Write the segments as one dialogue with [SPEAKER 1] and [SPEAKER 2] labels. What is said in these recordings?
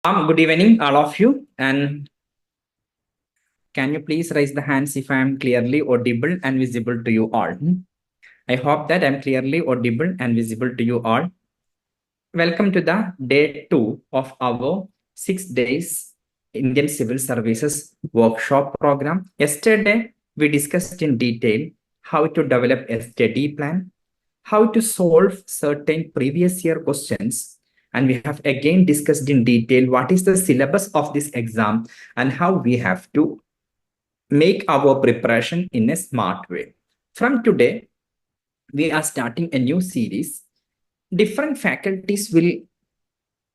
[SPEAKER 1] Good evening, all of you. And can you please raise the hands if I am clearly audible and visible to you all? I hope that I'm clearly audible and visible to you all. Welcome to the day 2 of our 6 days Indian Civil Services workshop program. Yesterday, we discussed in detail how to develop a study plan, how to solve certain previous year questions, and we have again discussed in detail what is the syllabus of this exam and how we have to make our preparation in a smart way. From today, we are starting a new series. Different faculties will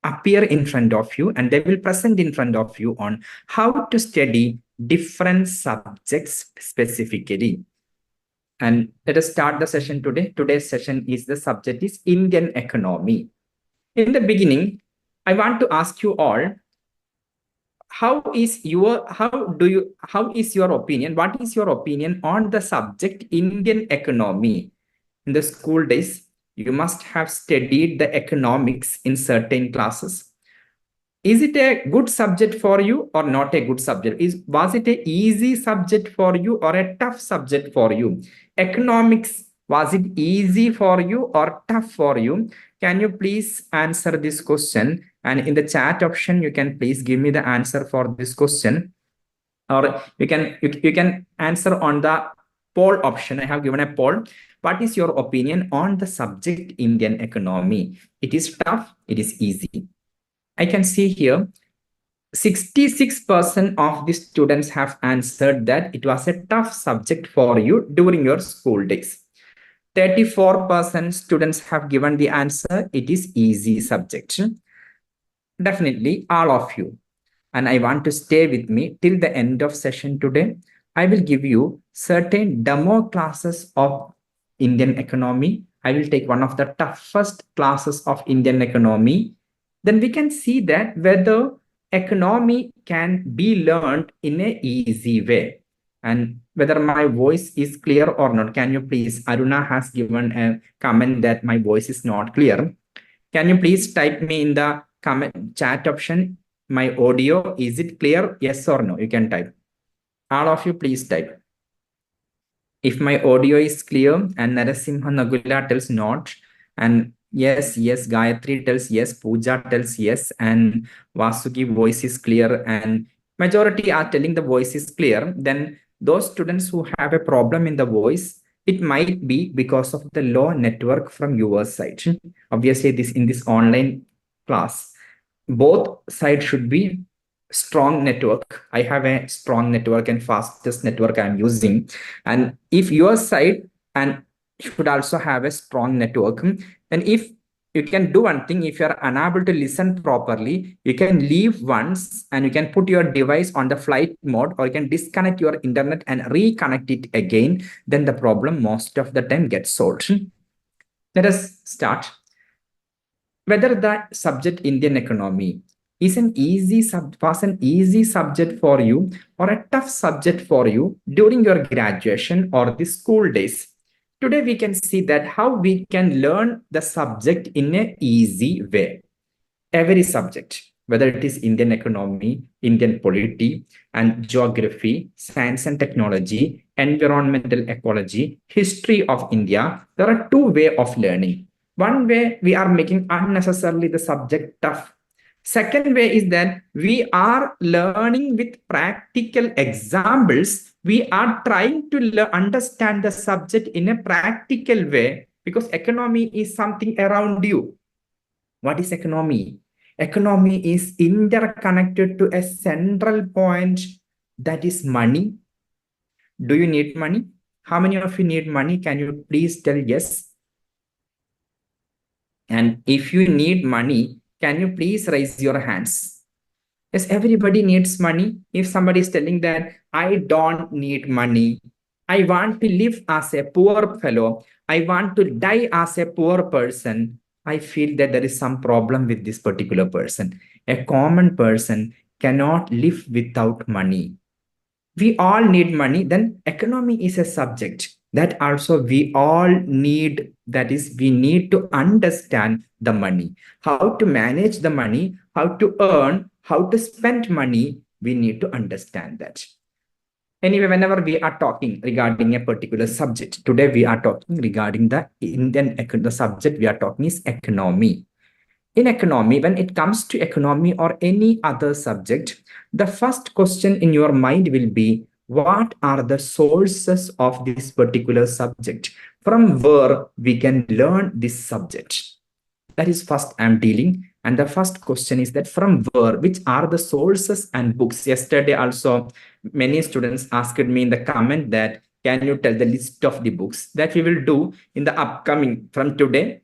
[SPEAKER 1] appear in front of you and they will present in front of you on how to study different subjects specifically. And let us start the session today. Today's session is the subject is Indian economy. In the beginning, I want to ask you all, how is your opinion? What is your opinion on the subject Indian economy? In the school days, you must have studied the economics in certain classes. Is it a good subject for you or not a good subject? Was it a easy subject for you or a tough subject for you? Economics, was it easy for you or tough for you? Can you please answer this question? And in the chat option, you can please give me the answer for this question. Or you can answer on the poll option. I have given a poll. What is your opinion on the subject Indian economy? It is tough, it is easy. I can see here 66% of the students have answered that it was a tough subject for you during your school days. 34% students have given the answer it is easy subject. Definitely all of you. And I want to stay with me till the end of session today. I will give you certain demo classes of Indian economy. I will take one of the toughest classes of Indian economy. Then we can see that whether economy can be learned in a easy way. And whether my voice is clear or not. Can you please, Aruna has given a comment that my voice is not clear. Can you please type me in the comment chat option? My audio, is it clear? Yes or no? You can type. All of you, please type. If my audio is clear and Narasimha Nagula tells not, and yes, Gayatri tells yes, Pooja tells yes, and Vasuki voice is clear, and majority are telling the voice is clear, then those students who have a problem in the voice, it might be because of the low network from your side. Obviously, this in this online class, both sides should be strong network. I have a strong network and fastest network I'm using. And if your side and should also have a strong network, and if you can do one thing, if you're unable to listen properly, you can leave once and you can put your device on the flight mode, or you can disconnect your internet and reconnect it again. Then the problem most of the time gets solved. Let us start. Whether the subject Indian economy is was an easy subject for you or a tough subject for you during your graduation or the school days. Today we can see that how we can learn the subject in an easy way. Every subject, whether it is Indian economy, Indian polity, and geography, science and technology, environmental ecology, history of India, there are two ways of learning. One way, we are making unnecessarily the subject tough. Second way is that we are learning with practical examples. We are trying to understand the subject in a practical way, because economy is something around you. What is economy? Economy is interconnected to a central point, that is money. Do you need money? How many of you need money? Can you please tell yes? And if you need money, can you please raise your hands? Yes, everybody needs money. If somebody is telling that I don't need money, I want to live as a poor fellow, I want to die as a poor person, I feel that there is some problem with this particular person. A common person cannot live without money. We all need money. Then economy is a subject that also we all need. That is, we need to understand the money, how to manage the money, how to earn, how to spend money, we need to understand that. Anyway, whenever we are talking regarding a particular subject, today we are talking regarding the subject we are talking is economy. In economy, when it comes to economy or any other subject, the first question in your mind will be, what are the sources of this particular subject? From where we can learn this subject? That is first I'm dealing. And the first question is that from where, which are the sources and books? Yesterday also, many students asked me in the comment that, can you tell the list of the books? That we will do in the upcoming from today.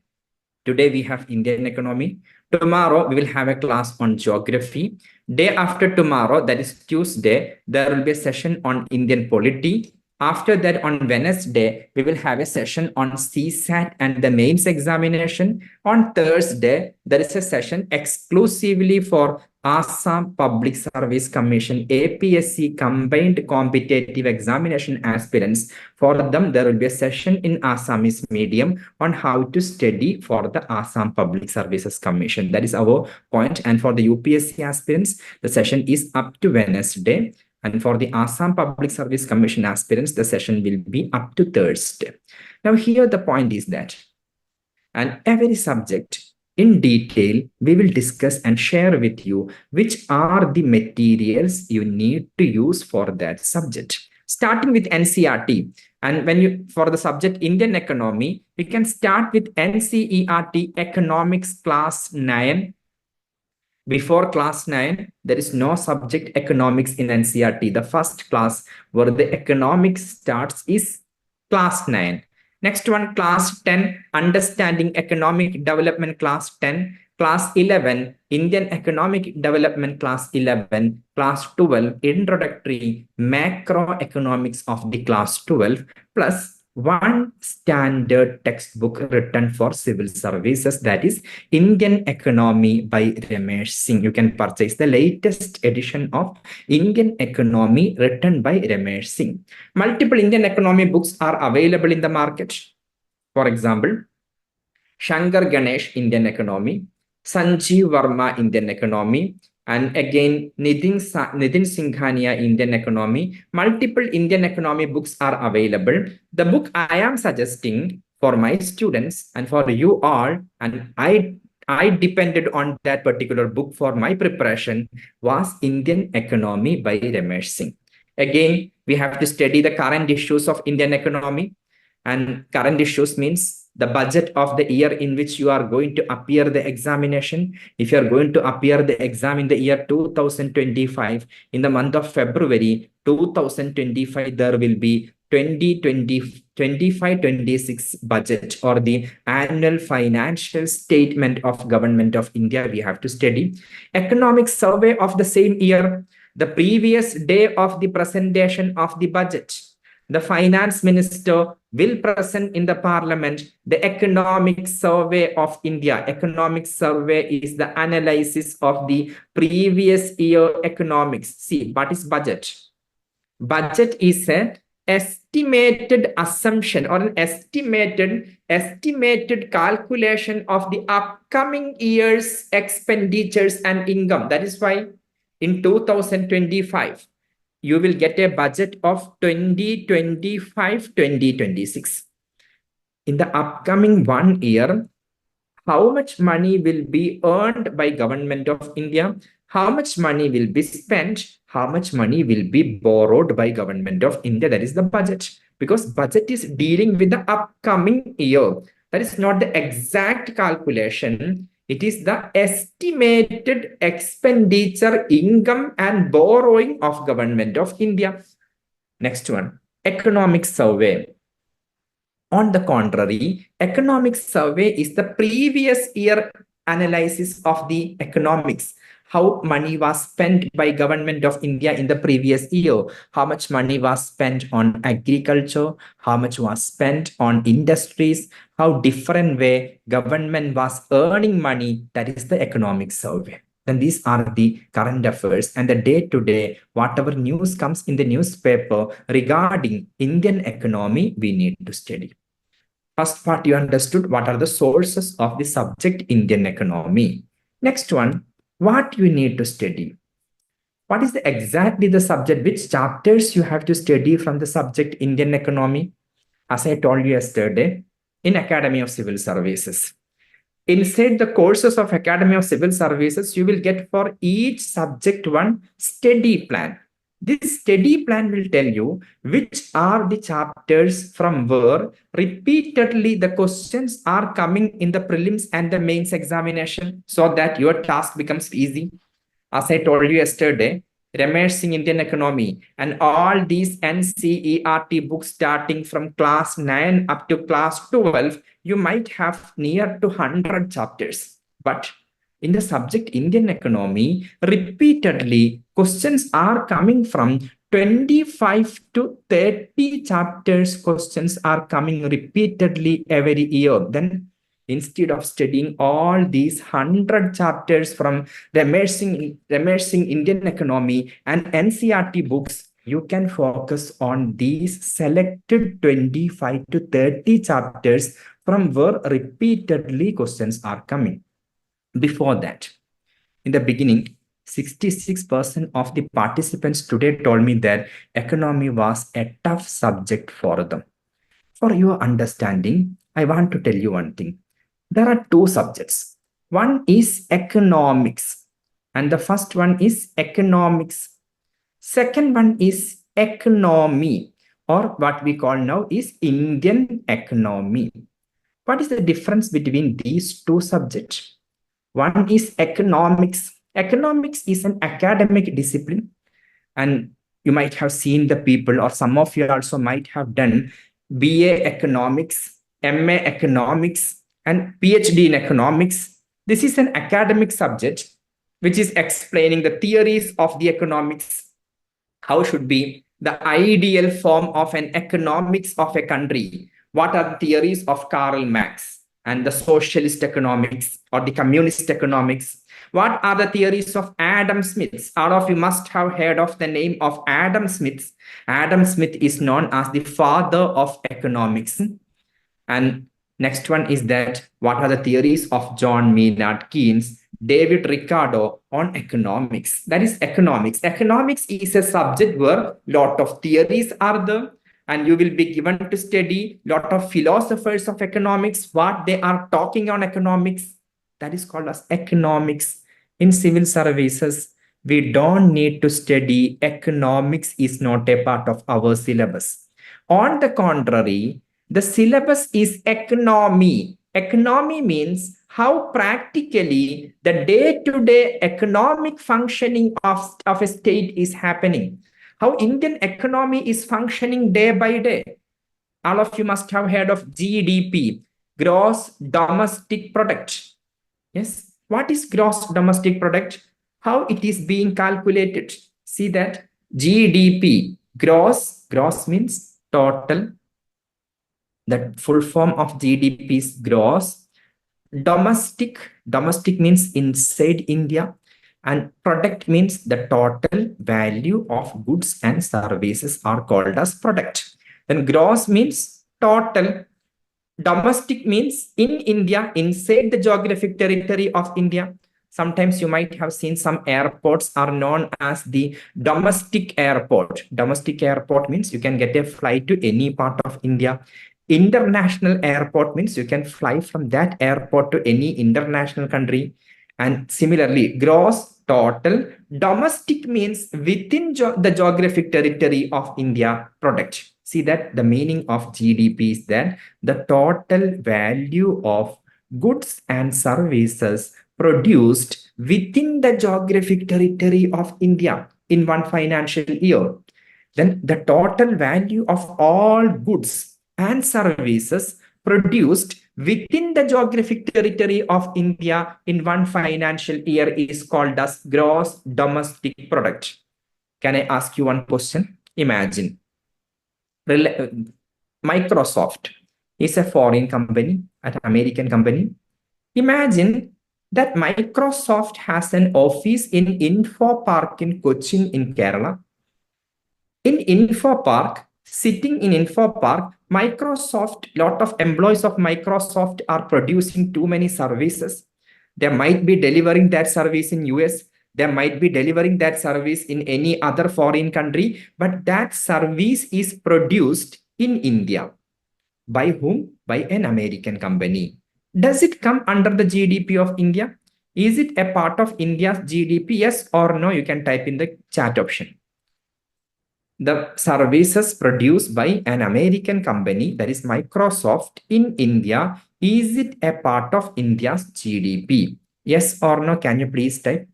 [SPEAKER 1] Today we have Indian economy. Tomorrow we will have a class on geography. Day after tomorrow, that is Tuesday, there will be a session on Indian polity. After that, on Wednesday, we will have a session on CSAT and the mains examination. On Thursday, there is a session exclusively for Assam Public Service Commission APSC combined competitive examination aspirants. For them, there will be a session in Assamese medium on how to study for the Assam Public Services Commission. That is our point. And for the UPSC aspirants, the session is up to Wednesday. And for the Assam Public Service Commission aspirants, the session will be up to Thursday. Now, here the point is that, and every subject in detail, we will discuss and share with you which are the materials you need to use for that subject. Starting with NCERT. And when you, for the subject Indian economy, we can start with NCERT Economics Class 9. Before class 9, there is no subject economics in NCERT. The first class where the economics starts is class 9. Next one, class 10, Understanding Economic Development class 10. Class 11, Indian Economic Development class 11. Class 12, Introductory Macroeconomics of the class 12. Plus one standard textbook written for civil services, that is Indian Economy by Ramesh Singh. You can purchase the latest edition of Indian Economy written by Ramesh Singh. Multiple Indian economy books are available in the market. For example, Shankar Ganesh Indian Economy, Sanjeev Verma Indian Economy, and again Nitin Singhania Indian Economy. Multiple Indian economy books are available. The book I am suggesting for my students and for you all, and I depended on that particular book for my preparation, was Indian Economy by Ramesh Singh. Again, we have to study the current issues of Indian economy. And current issues means the budget of the year in which you are going to appear the examination. If you are going to appear the exam in the year 2025, in the month of February 2025, there will be 2025-26 budget or the annual financial statement of Government of India. We have to study economic survey of the same year, the previous day of the presentation of the budget. The finance minister will present in the parliament the economic survey of India. Economic survey is the analysis of the previous year economics. See, what is budget? Budget is an estimated assumption or an estimated calculation of the upcoming year's expenditures and income. That is why in 2025, you will get a budget of 2025-2026. In the upcoming 1 year, how much money will be earned by Government of India? How much money will be spent? How much money will be borrowed by Government of India? That is the budget. Because budget is dealing with the upcoming year. That is not the exact calculation. It is the estimated expenditure, income, and borrowing of Government of India. Next one, economic survey. On the contrary, economic survey is the previous year analysis of the economics. How money was spent by Government of India in the previous year, how much money was spent on agriculture, how much was spent on industries, how different way government was earning money. That is the economic survey. Then these are the current affairs and the day-to-day, whatever news comes in the newspaper regarding Indian economy, we need to study. First part, you understood what are the sources of the subject Indian economy. Next one, what you need to study. What is exactly the subject, which chapters you have to study from the subject Indian economy? As I told you yesterday, in Academy of Civil Services. Inside the courses of Academy of Civil Services, you will get for each subject one study plan. This study plan will tell you which are the chapters from where repeatedly the questions are coming in the prelims and the mains examination, so that your task becomes easy. As I told you yesterday, Ramesh Singh Indian Economy and all these NCERT books starting from class 9 up to class 12, you might have near to 100 chapters. But in the subject Indian Economy, repeatedly questions are coming from 25 to 30 chapters. Questions are coming repeatedly every year. Then instead of studying all these 100 chapters from the emerging Indian economy and NCERT books, you can focus on these selected 25 to 30 chapters from where repeatedly questions are coming. Before that, in the beginning, 66% of the participants today told me that economy was a tough subject for them. For your understanding, I want to tell you one thing. There are two subjects. One is economics, and the first one is economics. Second one is economy, or what we call now is Indian economy. What is the difference between these two subjects? One is economics. Economics is an academic discipline, and you might have seen the people, or some of you also might have done BA economics, MA economics, and PhD in economics. This is an academic subject which is explaining the theories of the economics. How should be the ideal form of an economics of a country? What are the theories of Karl Marx and the socialist economics or the communist economics? What are the theories of Adam Smith? All of you must have heard of the name of Adam Smith. Adam Smith is known as the father of economics. And next one is that what are the theories of John Maynard Keynes, David Ricardo on economics? That is economics. Economics is a subject where lot of theories are there, and you will be given to study lot of philosophers of economics, what they are talking on economics. That is called as economics. In civil services, we don't need to study economics, is not a part of our syllabus. On the contrary, the syllabus is economy. Economy means how practically the day-to-day economic functioning of a state is happening. How Indian economy is functioning day by day. All of you must have heard of GDP, gross domestic product. Yes. What is gross domestic product? How it is being calculated? See that GDP, gross means total. The full form of GDP is gross. Domestic means inside India, and product means the total value of goods and services are called as product. Then gross means total. Domestic means in India, inside the geographic territory of India. Sometimes you might have seen some airports are known as the domestic airport. Domestic airport means you can get a flight to any part of India. International airport means you can fly from that airport to any international country. And similarly, gross, total. Domestic means within the geographic territory of India, product. See that the meaning of GDP is that the total value of goods and services produced within the geographic territory of India in one financial year. Then the total value of all goods and services produced within the geographic territory of India in one financial year is called as gross domestic product. Can I ask you one question? Imagine Microsoft is a foreign company, an American company. Imagine that Microsoft has an office in Info Park in Cochin in Kerala. In Info Park, sitting in Info Park, Microsoft, lot of employees of Microsoft are producing too many services. They might be delivering that service in US. They might be delivering that service in any other foreign country, but that service is produced in India. By whom? By an American company. Does it come under the GDP of India? Is it a part of India's GDP? Yes or no? You can type in the chat option. The services produced by an American company, that is Microsoft, in India, is it a part of India's GDP? Yes or no? Can you please type?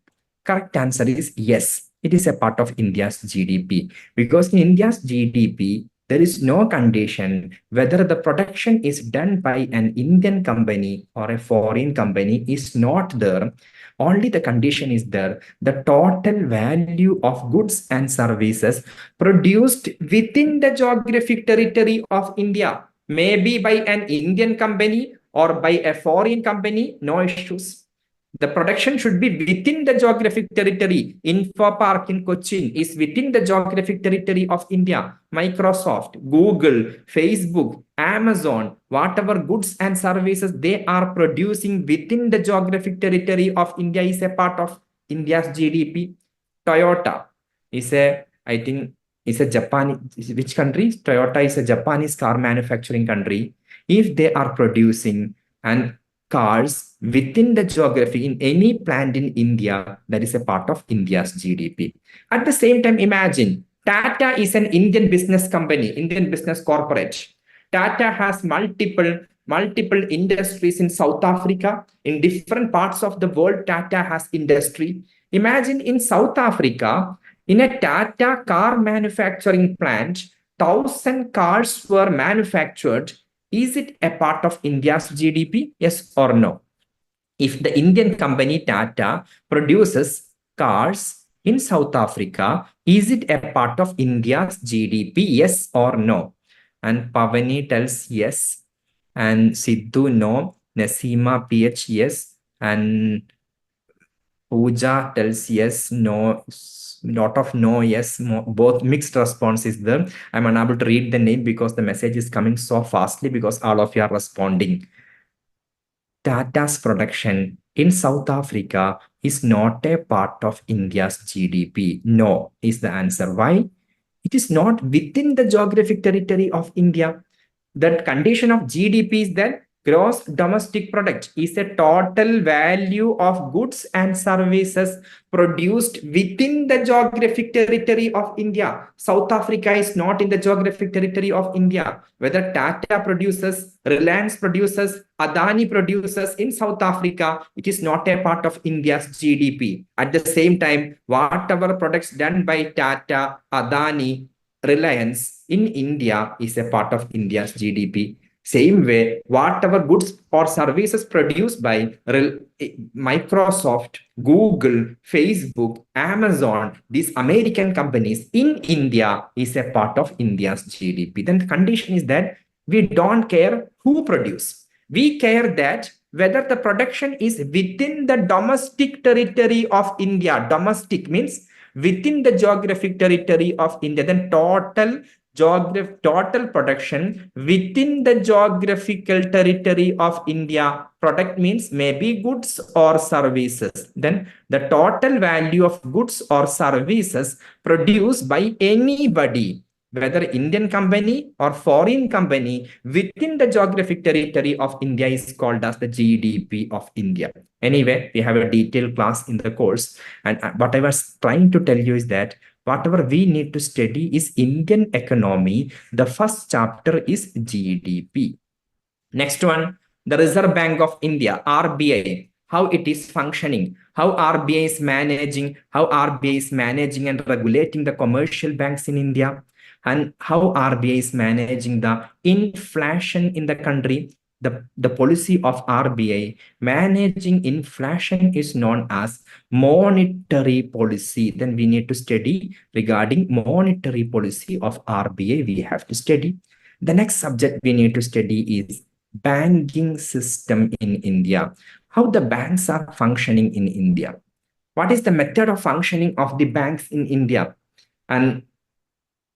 [SPEAKER 1] Correct answer is yes. It is a part of India's GDP, because in India's GDP, there is no condition whether the production is done by an Indian company or a foreign company is not there. Only the condition is there. The total value of goods and services produced within the geographic territory of India, maybe by an Indian company or by a foreign company, no issues. The production should be within the geographic territory. Info Park in Cochin is within the geographic territory of India. Microsoft, Google, Facebook, Amazon, whatever goods and services they are producing within the geographic territory of India is a part of India's GDP. Toyota is a, I think, is a Japanese, which country? Toyota is a Japanese car manufacturing country. If they are producing and cars within the geography in any plant in India, that is a part of India's GDP. At the same time, imagine Tata is an Indian business company, Indian business corporate. Tata has multiple industries in South Africa. In different parts of the world, Tata has industry. Imagine in South Africa, in a Tata car manufacturing plant, 1,000 cars were manufactured. Is it a part of India's GDP? Yes or no? If the Indian company Tata produces cars in South Africa, is it a part of India's GDP? Yes or no? And Pavani tells yes. And Sidhu no. Nasima PH yes. And Pooja tells yes, no, lot of no, yes, both mixed responses there. I'm unable to read the name because the message is coming so fastly because all of you are responding. Tata's production in South Africa is not a part of India's GDP. No is the answer. Why? It is not within the geographic territory of India. The condition of GDP is that gross domestic product is a total value of goods and services produced within the geographic territory of India. South Africa is not in the geographic territory of India. Whether Tata produces, Reliance produces, Adani produces in South Africa, it is not a part of India's GDP. At the same time, whatever products done by Tata, Adani, Reliance in India is a part of India's GDP. Same way, whatever goods or services produced by Microsoft, Google, Facebook, Amazon, these American companies in India is a part of India's GDP. Then the condition is that we don't care who produce. We care that whether the production is within the domestic territory of India. Domestic means within the geographic territory of India, then total production within the geographical territory of India. Product means maybe goods or services. Then the total value of goods or services produced by anybody, whether Indian company or foreign company within the geographic territory of India, is called as the GDP of India. Anyway, we have a detailed class in the course. And what I was trying to tell you is that whatever we need to study is Indian economy. The first chapter is GDP. Next one, the Reserve Bank of India, RBI, how it is functioning, how RBI is managing, and regulating the commercial banks in India, and how RBI is managing the inflation in the country. The policy of RBI managing inflation is known as monetary policy. Then we need to study regarding monetary policy of RBI. We have to study. The next subject we need to study is banking system in India. How the banks are functioning in India. What is the method of functioning of the banks in India? And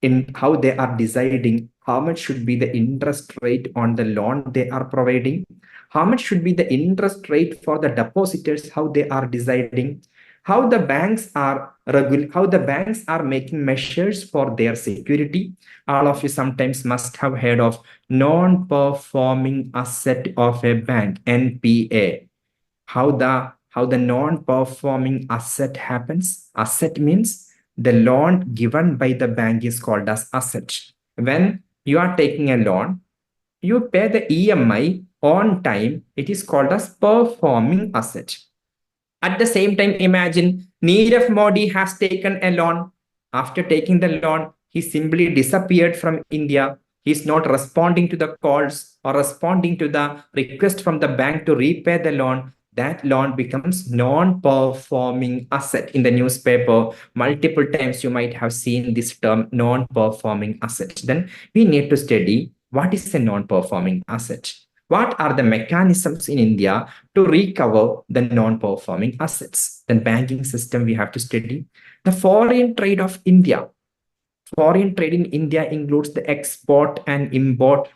[SPEAKER 1] in how they are deciding how much should be the interest rate on the loan they are providing, how much should be the interest rate for the depositors, how they are deciding, how the banks are making measures for their security. All of you sometimes must have heard of non-performing asset of a bank, NPA. How the non-performing asset happens. Asset means the loan given by the bank is called as asset. When you are taking a loan, you pay the EMI on time, it is called as performing asset. At the same time, imagine Nirav Modi has taken a loan. After taking the loan, he simply disappeared from India. He's not responding to the calls or responding to the request from the bank to repay the loan. That loan becomes non-performing asset. In the newspaper, multiple times you might have seen this term non-performing asset. Then we need to study what is a non-performing asset. What are the mechanisms in India to recover the non-performing assets? Then banking system we have to study. The foreign trade of India. Foreign trade in India includes the export and import,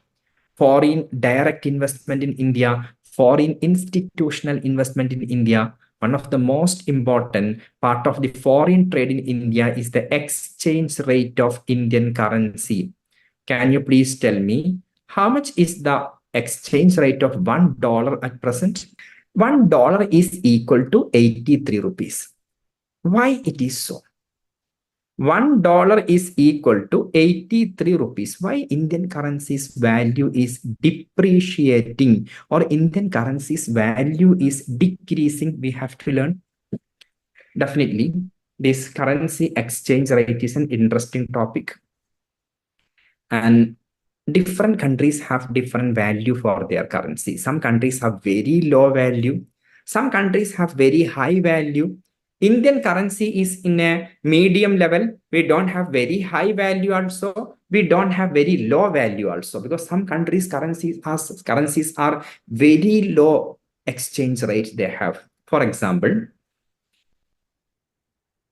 [SPEAKER 1] foreign direct investment in India, foreign institutional investment in India. One of the most important part of the foreign trade in India is the exchange rate of Indian currency. Can you please tell me how much is the exchange rate of $1 at present? $1 is equal to 83 rupees. Why it is so? $1 is equal to 83 rupees. Why Indian currency's value is depreciating or Indian currency's value is decreasing? We have to learn. Definitely, this currency exchange rate is an interesting topic. And different countries have different value for their currency. Some countries have very low value. Some countries have very high value. Indian currency is in a medium level. We don't have very high value also. We don't have very low value also, because some countries' currencies are very low exchange rates they have. For example,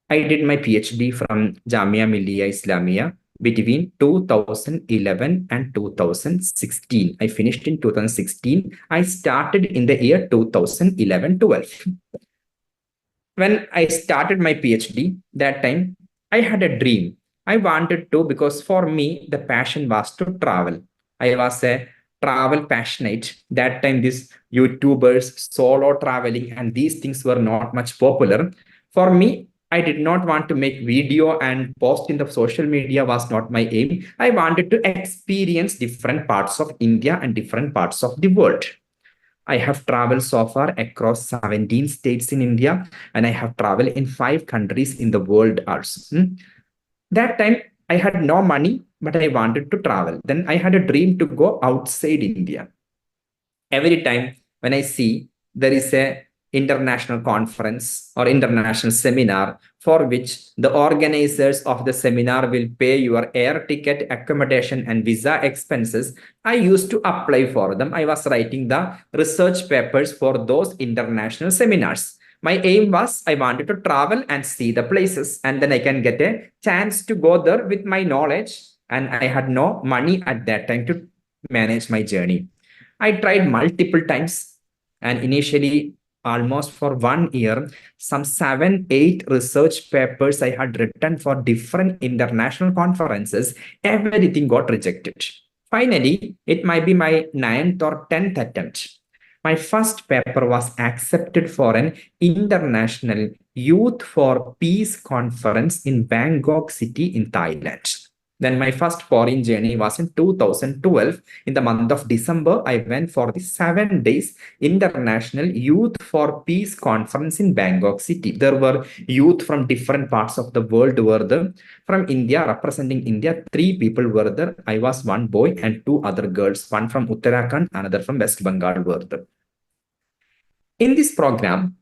[SPEAKER 1] I did my PhD from Jamia Millia Islamia between 2011 and 2016. I finished in 2016. I started in the year 2011-12. When I started my PhD, that time I had a dream. I wanted to, because for me, the passion was to travel. I was a travel passionate. That time, these YouTubers, solo traveling, and these things were not much popular. For me, I did not want to make video and post in the social media was not my aim. I wanted to experience different parts of India and different parts of the world. I have traveled so far across 17 states in India, and I have traveled in 5 countries in the world also. That time, I had no money, but I wanted to travel. Then I had a dream to go outside India. Every time when I see there is a international conference or international seminar for which the organizers of the seminar will pay your air ticket, accommodation, and visa expenses, I used to apply for them. I was writing the research papers for those international seminars. My aim was I wanted to travel and see the places, and then I can get a chance to go there with my knowledge. And I had no money at that time to manage my journey. I tried multiple times, and initially, almost for 1 year, some 7, 8 research papers I had written for different international conferences, everything got rejected. Finally, it might be my 9th or 10th attempt. My first paper was accepted for an international Youth for Peace conference in Bangkok city in Thailand. Then my first foreign journey was in 2012. In the month of December, I went for the 7 days International Youth for Peace conference in Bangkok city. There were youth from different parts of the world were there. From India, representing India, 3 people were there. I was one boy and 2 other girls, one from Uttarakhand, another from West Bengal were there. In this program,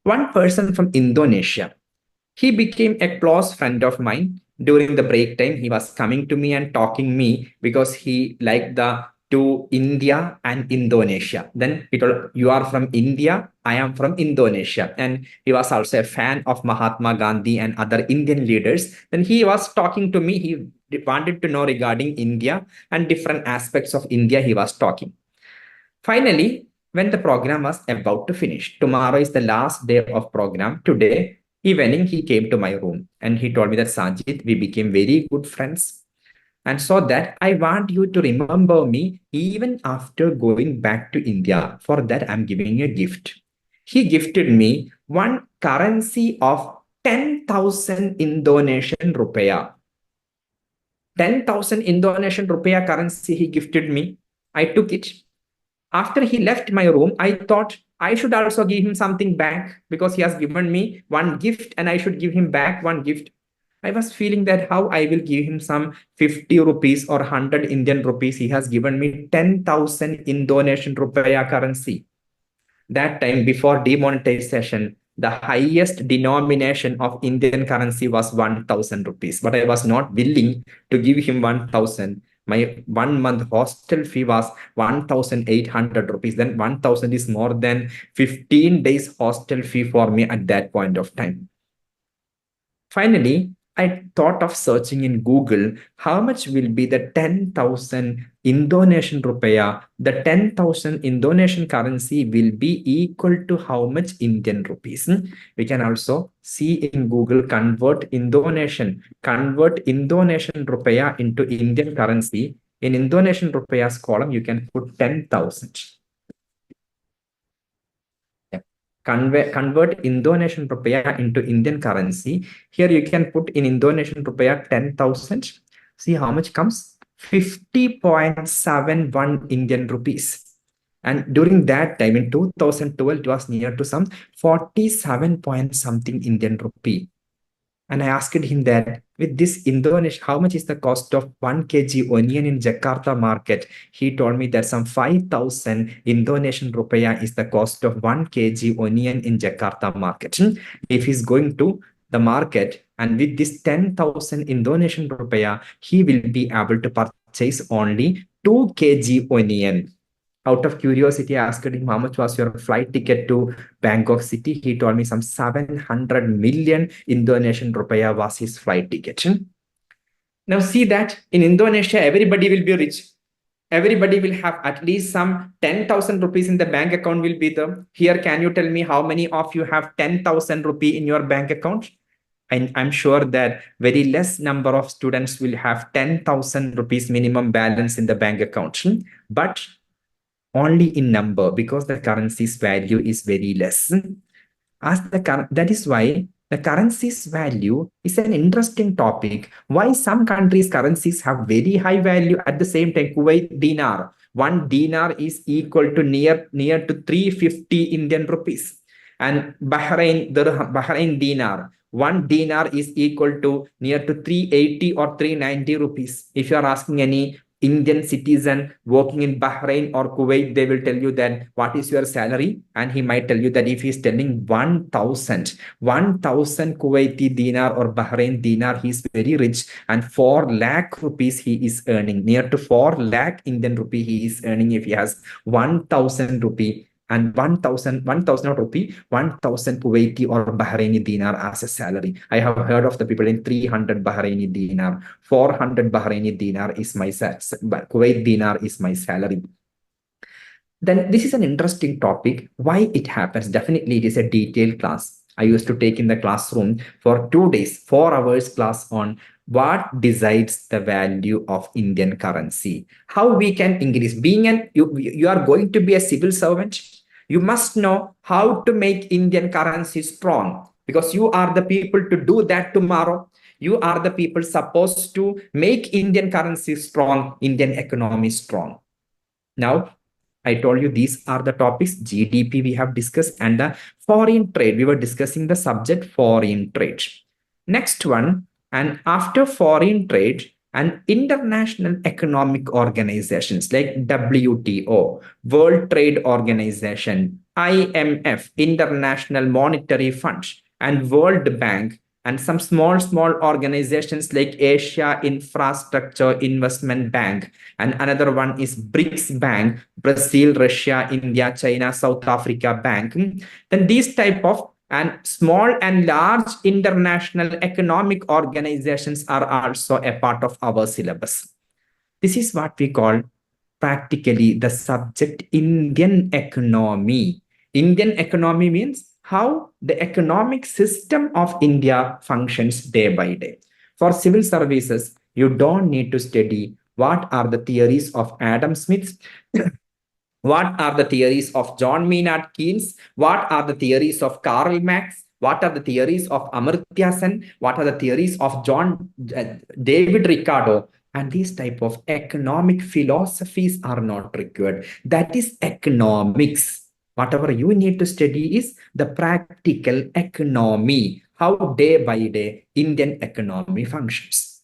[SPEAKER 1] one person from Indonesia, he became a close friend of mine. During the break time, he was coming to me and talking me because he liked the to India and Indonesia. Then he told, you are from India, I am from Indonesia. And he was also a fan of Mahatma Gandhi and other Indian leaders. Then he was talking to me. He wanted to know regarding India and different aspects of India he was talking. Finally, when the program was about to finish, tomorrow is the last day of program. Today evening, he came to my room and he told me that Sanjit, we became very good friends. And so that I want you to remember me even after going back to India. For that, I'm giving a gift. He gifted me one currency of 10,000 Indonesian rupiah. 10,000 Indonesian rupiah currency he gifted me. I took it. After he left my room, I thought I should also give him something back because he has given me one gift and I should give him back one gift. I was feeling that how I will give him some 50 rupees or 100 Indian rupees. He has given me 10,000 Indonesian rupiah currency. That time before demonetization, the highest denomination of Indian currency was 1,000 rupees. But I was not willing to give him 1,000. My 1 month hostel fee was 1,800 rupees. Then 1,000 is more than 15 days hostel fee for me at that point of time. Finally, I thought of searching in Google how much will be the 10,000 Indonesian rupiah. The 10,000 Indonesian currency will be equal to how much Indian rupees. We can also see in Google convert Indonesian rupiah into Indian currency. In Indonesian rupiahs column, you can put 10,000. Convert Indonesian rupiah into Indian currency. Here you can put in Indonesian rupiah 10,000. See how much comes? 50.71 Indian rupees. And during that time in 2012, it was near to some 47 point something Indian rupee. And I asked him that with this Indonesia, how much is the cost of 1 kg onion in Jakarta market? He told me that some 5,000 Indonesian rupiah is the cost of 1 kg onion in Jakarta market. If he's going to the market and with this 10,000 Indonesian rupiah, he will be able to purchase only 2 kg onion. Out of curiosity, I asked him how much was your flight ticket to Bangkok City. He told me some 700 million Indonesian rupiah was his flight ticket. Now see that in Indonesia, everybody will be rich. Everybody will have at least some 10,000 rupees in the bank account will be there. Here, can you tell me how many of you have 10,000 rupee in your bank account? And I'm sure that very less number of students will have 10,000 rupees minimum balance in the bank account. But only in number because the currency's value is very less. That is why the currency's value is an interesting topic. Why some countries' currencies have very high value at the same time. Kuwait dinar, 1 dinar is equal to near to 350 Indian rupees, and Bahrain dinar. 1 dinar is equal to near to 380 or 390 rupees. If you are asking any Indian citizen working in Bahrain or Kuwait, they will tell you that what is your salary? And he might tell you that if he's telling 1,000 Kuwaiti dinar or Bahrain dinar, he's very rich. And 4 lakh rupees he is earning. Near to 4 lakh Indian rupee he is earning if he has 1,000 rupee. And 1,000 rupee, 1,000 Kuwaiti or Bahraini dinar as a salary. I have heard of the people in 300 Bahraini dinar, 400 Bahraini dinar is my Kuwait dinar is my salary. Then this is an interesting topic. Why it happens? Definitely, it is a detailed class. I used to take in the classroom for 2 days, 4 hours class on what decides the value of Indian currency. How we can increase. You are going to be a civil servant. You must know how to make Indian currency strong because you are the people to do that tomorrow. You are the people supposed to make Indian currency strong, Indian economy strong. Now, I told you these are the topics. GDP we have discussed and the foreign trade. We were discussing the subject foreign trade. Next one, and after foreign trade, and international economic organizations like WTO, World Trade Organization, IMF, International Monetary Fund, and World Bank, and some small organizations like Asia Infrastructure Investment Bank, and another one is BRICS Bank, Brazil, Russia, India, China, South Africa Bank. Then these type of And small and large international economic organizations are also a part of our syllabus. This is what we call practically the subject Indian economy. Indian economy means how the economic system of India functions day by day. For civil services, you don't need to study what are the theories of Adam Smith, what are the theories of John Maynard Keynes, what are the theories of Karl Marx, what are the theories of Amartya Sen, what are the theories of John David Ricardo, and these type of economic philosophies are not required. That is economics. Whatever you need to study is the practical economy, how day by day Indian economy functions.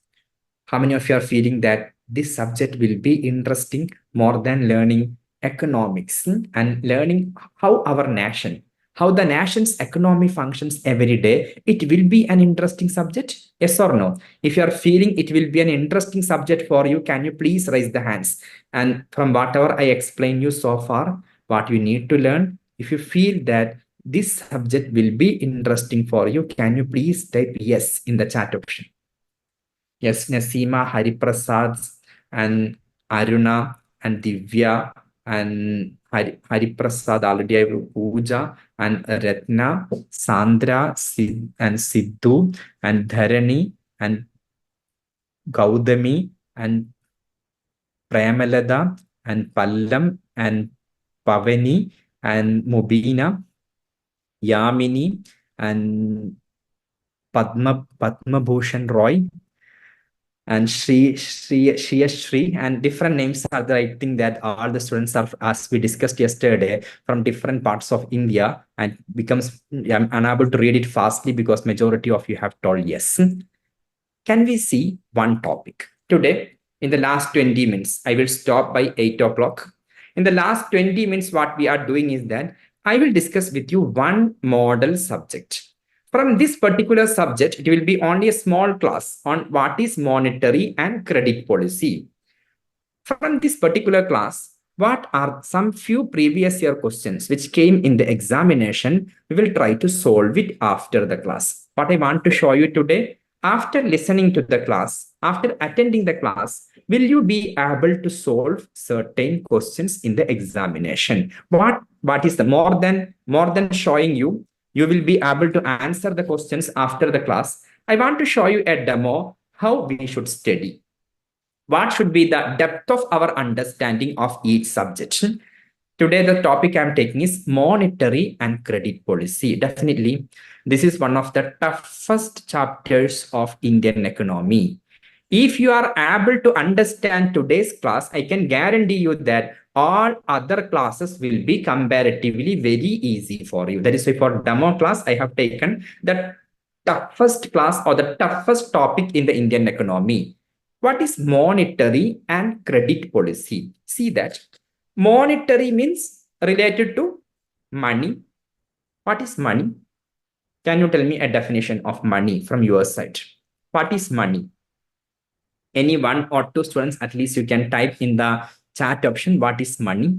[SPEAKER 1] How many of you are feeling that this subject will be interesting more than learning economics and learning how our nation, how the nation's economy functions every day? It will be an interesting subject, yes or no? If you are feeling it will be an interesting subject for you, can you please raise the hands? And from whatever I explained you so far, what you need to learn, if you feel that this subject will be interesting for you, can you please type yes in the chat option? Yes, Nasima, Hariprasad, and Aruna, and Divya, and Hariprasad already I have Pooja, and Ratna, Sandra, and Sidhu, and Dharani, and Gaudami, and Pramalada, and Pallam, and Pavani, and Mubina, Yamini, and Padma Bhushan Roy, and Shri, and different names are there. I think that all the students are, as we discussed yesterday, from different parts of India, and becomes, I'm unable to read it fastly because majority of you have told yes. Can we see one topic today? In the last 20 minutes, I will stop by 8 o'clock. In the last 20 minutes, what we are doing is that I will discuss with you one model subject. From this particular subject, it will be only a small class on what is monetary and credit policy. From this particular class, what are some few previous year questions which came in the examination? We will try to solve it after the class. What I want to show you today, after listening to the class, after attending the class, will you be able to solve certain questions in the examination? What is the more than showing you? You will be able to answer the questions after the class. I want to show you a demo how we should study. What should be the depth of our understanding of each subject? Today, the topic I'm taking is monetary and credit policy. Definitely, this is one of the toughest chapters of Indian economy. If you are able to understand today's class, I can guarantee you that all other classes will be comparatively very easy for you. That is why for demo class, I have taken the toughest class or the toughest topic in the Indian economy. What is monetary and credit policy? See that. Monetary means related to money. What is money? Can you tell me a definition of money from your side? What is money? Any one or two students, at least you can type in the chat option, what is money?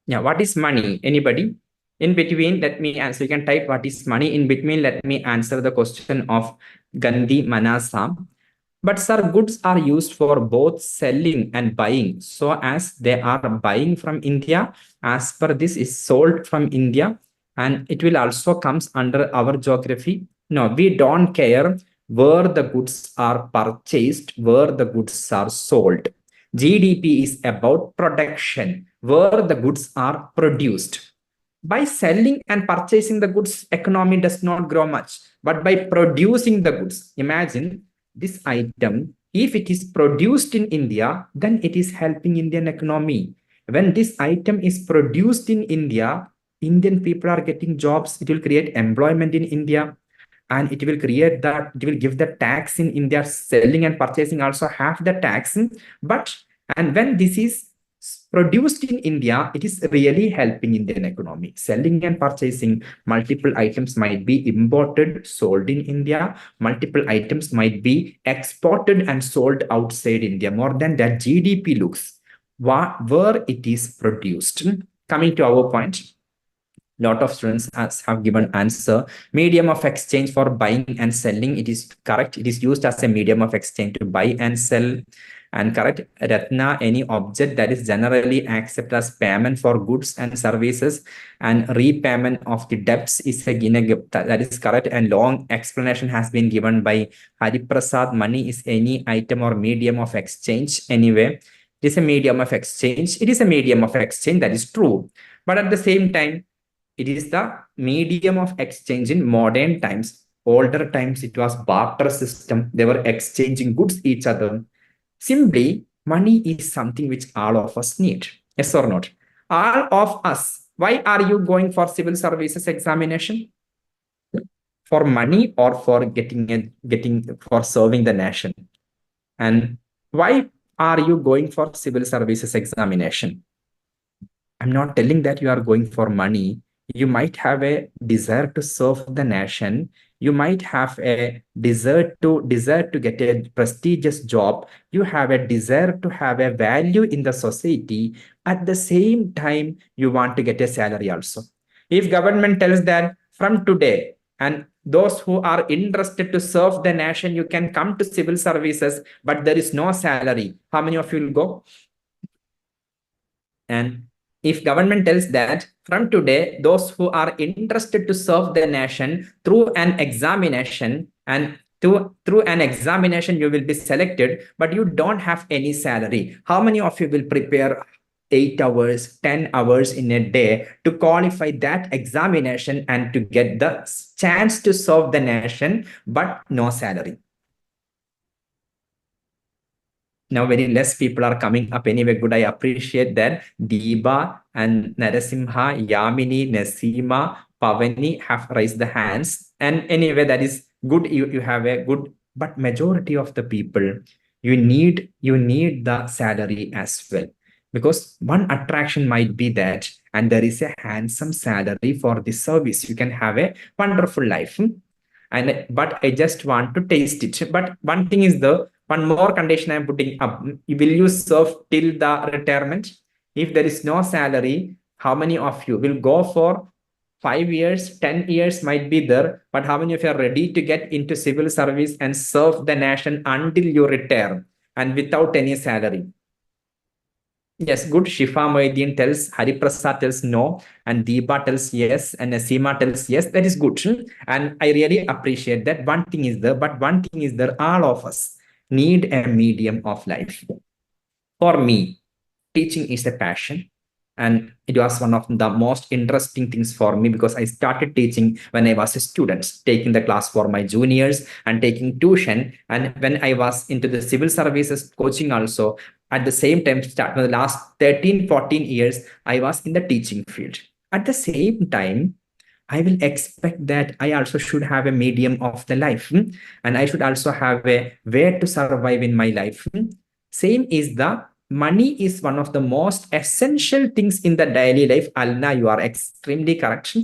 [SPEAKER 1] Yeah, what is money? Anybody? In between, let me answer. You can type what is money. In between, let me answer the question of Gandhi Manasa. But sir, goods are used for both selling and buying. So as they are buying from India, as per this is sold from India, and it will also comes under our geography. No, we don't care where the goods are purchased, where the goods are sold. GDP is about production, where the goods are produced. By selling and purchasing the goods, economy does not grow much. But by producing the goods, imagine this item, if it is produced in India, then it is helping Indian economy. When this item is produced in India, Indian people are getting jobs. It will create employment in India, and it will create that, it will give the tax in India. Selling and purchasing also have the tax. But and when this is produced in India, it is really helping Indian economy. Selling and purchasing, multiple items might be imported, sold in India. Multiple items might be exported and sold outside India. More than that, GDP looks where it is produced. Coming to our point, Lot of students have given answer. Medium of exchange for buying and selling, it is correct. It is used as a medium of exchange to buy and sell. And correct, Ratna, any object that is generally accepted as payment for goods and services, and repayment of the debts is a gift. That is correct. And long explanation has been given by Hari Prasad. Money is any item or medium of exchange. Anyway, it is a medium of exchange. It is a medium of exchange. That is true. But at the same time, it is the medium of exchange in modern times. Older times, it was barter system. They were exchanging goods each other. Simply, money is something which all of us need. Yes or not? All of us. Why are you going for civil services examination? For money or for getting for serving the nation? And why are you going for civil services examination? I'm not telling that you are going for money. You might have a desire to serve the nation. You might have a desire to get a prestigious job. You have a desire to have a value in the society. At the same time, you want to get a salary also. If government tells that from today, and those who are interested to serve the nation, you can come to civil services, but there is no salary, how many of you will go? And if government tells that from today, those who are interested to serve the nation through an examination, and through an examination you will be selected, but you don't have any salary, how many of you will prepare 8 hours, 10 hours in a day to qualify that examination and to get the chance to serve the nation, but no salary? Now very less people are coming up. Anyway, good. I appreciate that. Deepa and Narasimha, Yamini, Nasima, Pavani have raised the hands. And anyway, that is good. You have a good, but majority of the people, you need the salary as well. Because one attraction might be that, and there is a handsome salary for the service. You can have a wonderful life. And but I just want to taste it. But one thing is the one more condition I'm putting up. Will you serve till the retirement? If there is no salary, how many of you will go for 5 years, 10 years might be there, but how many of you are ready to get into civil service and serve the nation until you retire and without any salary? Yes, good. Shifa Moedin tells, Hari Prasad tells no, and Deepa tells yes, and Nasima tells yes. That is good. And I really appreciate that. One thing is there, but one thing is there, all of us need a medium of life. For me, teaching is a passion. And it was one of the most interesting things for me because I started teaching when I was a student, taking the class for my juniors and taking tuition. And when I was into the civil services coaching also, at the same time, start the last 13, 14 years, I was in the teaching field. At the same time, I will expect that I also should have a medium of the life, and I should also have a way to survive in my life. Same is the money is one of the most essential things in the daily life. Alna, you are extremely correct.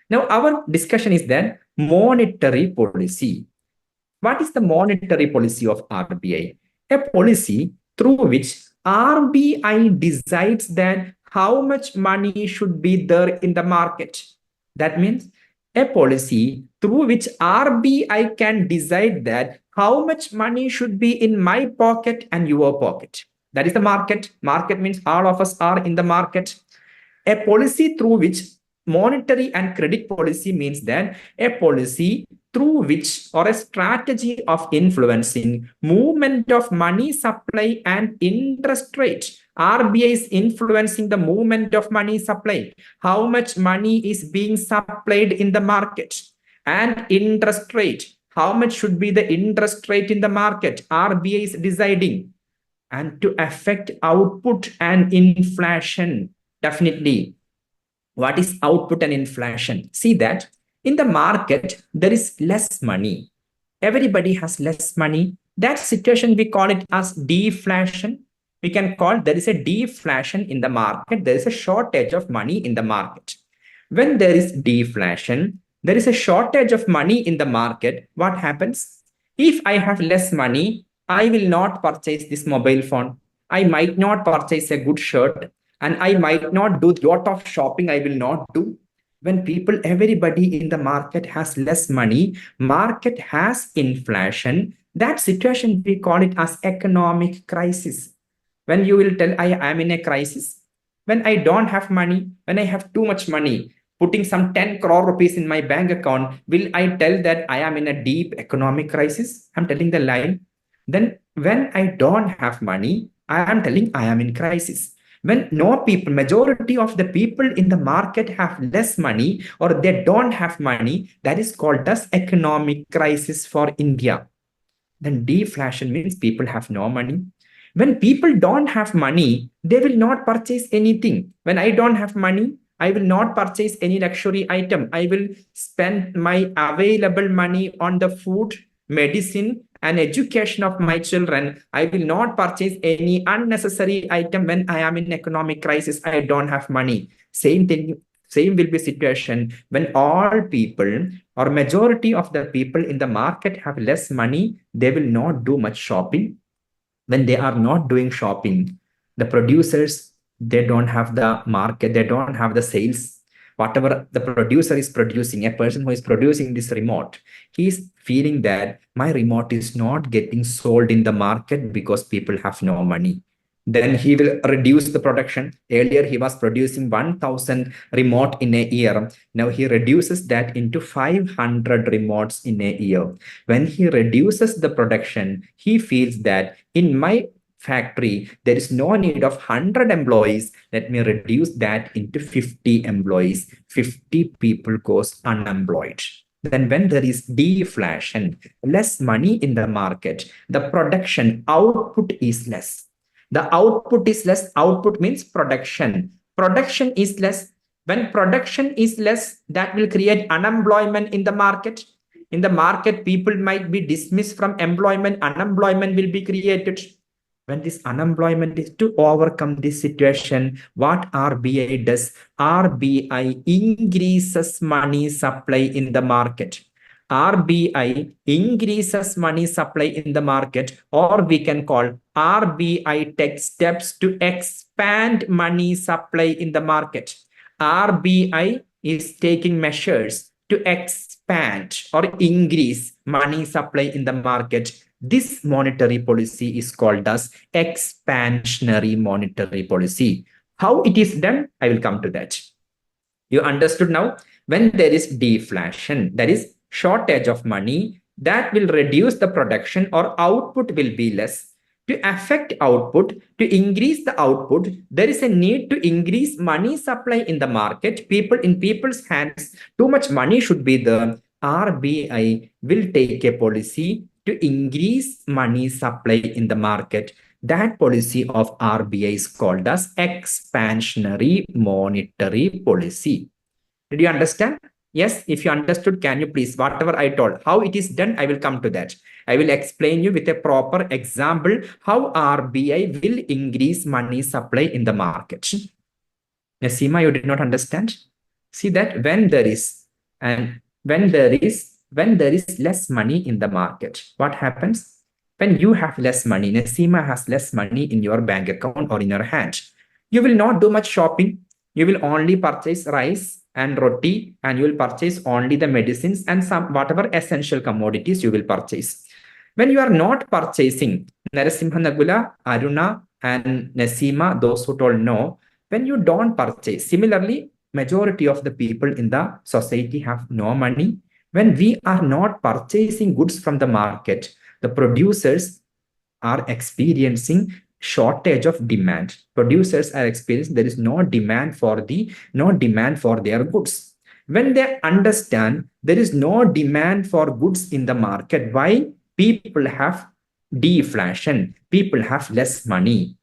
[SPEAKER 1] Now, our discussion is then monetary policy. What is the monetary policy of RBI? A policy through which RBI decides that how much money should be there in the market. That means a policy through which RBI can decide that how much money should be in my pocket and your pocket. That is the market. Market means all of us are in the market. A policy through which monetary and credit policy means that a policy through which or a strategy of influencing movement of money supply and interest rate. RBI is influencing the movement of money supply. How much money is being supplied in the market and interest rate. How much should be the interest rate in the market? RBI is deciding. And to affect output and inflation, definitely. What is output and inflation? See that in the market, there is less money. Everybody has less money. That situation, we call it as deflation. We can call there is a deflation in the market. There is a shortage of money in the market. When there is deflation, there is a shortage of money in the market. What happens? If I have less money, I will not purchase this mobile phone. I might not purchase a good shirt, and I might not do a lot of shopping. I will not do. when people, everybody in the market has less money, market has inflation, that situation we call it as economic crisis. When you will tell I am in a crisis, when I don't have money, when I have too much money, putting some 10 crore rupees in my bank account, will I tell that I am in a deep economic crisis? I'm telling the lie. Then when I don't have money, I am telling I am in crisis. When no people, majority of the people in the market have less money or they don't have money, that is called as economic crisis for India. Then deflation means people have no money. When people don't have money, they will not purchase anything. When I don't have money, I will not purchase any luxury item. I will spend my available money on the food, medicine, and education of my children. I will not purchase any unnecessary item when I am in economic crisis. I don't have money. Same thing, same will be situation when all people or majority of the people in the market have less money, they will not do much shopping. When they are not doing shopping, the producers, they don't have the market, they don't have the sales. Whatever the producer is producing, a person who is producing this remote, he is feeling that my remote is not getting sold in the market because people have no money. Then he will reduce the production. Earlier he was producing 1000 remote in a year. Now he reduces that into 500 remotes in a year. When he reduces the production, he feels that in my factory, there is no need of 100 employees. Let me reduce that into 50 employees. 50 people goes unemployed. Then when there is deflation, less money in the market, the production output is less. The output is less. Output means production. Production is less. When production is less, that will create unemployment in the market. In the market, people might be dismissed from employment. Unemployment will be created. When this unemployment is to overcome this situation, what RBI does? RBI increases money supply in the market. RBI increases money supply in the market, or we can call RBI takes steps to expand money supply in the market. RBI is taking measures to expand or increase money supply in the market. This monetary policy is called as expansionary monetary policy. How it is done, I will come to that. You understood now? When there is deflation, that is shortage of money, that will reduce the production or output will be less. To affect output, to increase the output, there is a need to increase money supply in the market. People in people's hands, too much money should be there. RBI will take a policy to increase money supply in the market. That policy of RBI is called as expansionary monetary policy. Did you understand? Yes, if you understood, can you please, whatever I told, how it is done, I will come to that. I will explain you with a proper example how RBI will increase money supply in the market. Nasima, you did not understand? See that when there is less money in the market, what happens? When you have less money, Nasima has less money in your bank account or in your hand, you will not do much shopping. You will only purchase rice and roti, and you will purchase only the medicines and some whatever essential commodities you will purchase. When you are not purchasing, Narasimha, Nagula, Aruna, and Nasima, those who told no, when you don't purchase, similarly, majority of the people in the society have no money. When we are not purchasing goods from the market, the producers are experiencing shortage of demand. Producers are experiencing there is no demand for their goods. When they understand there is no demand for goods in the market, why? People have deflation, people have less money,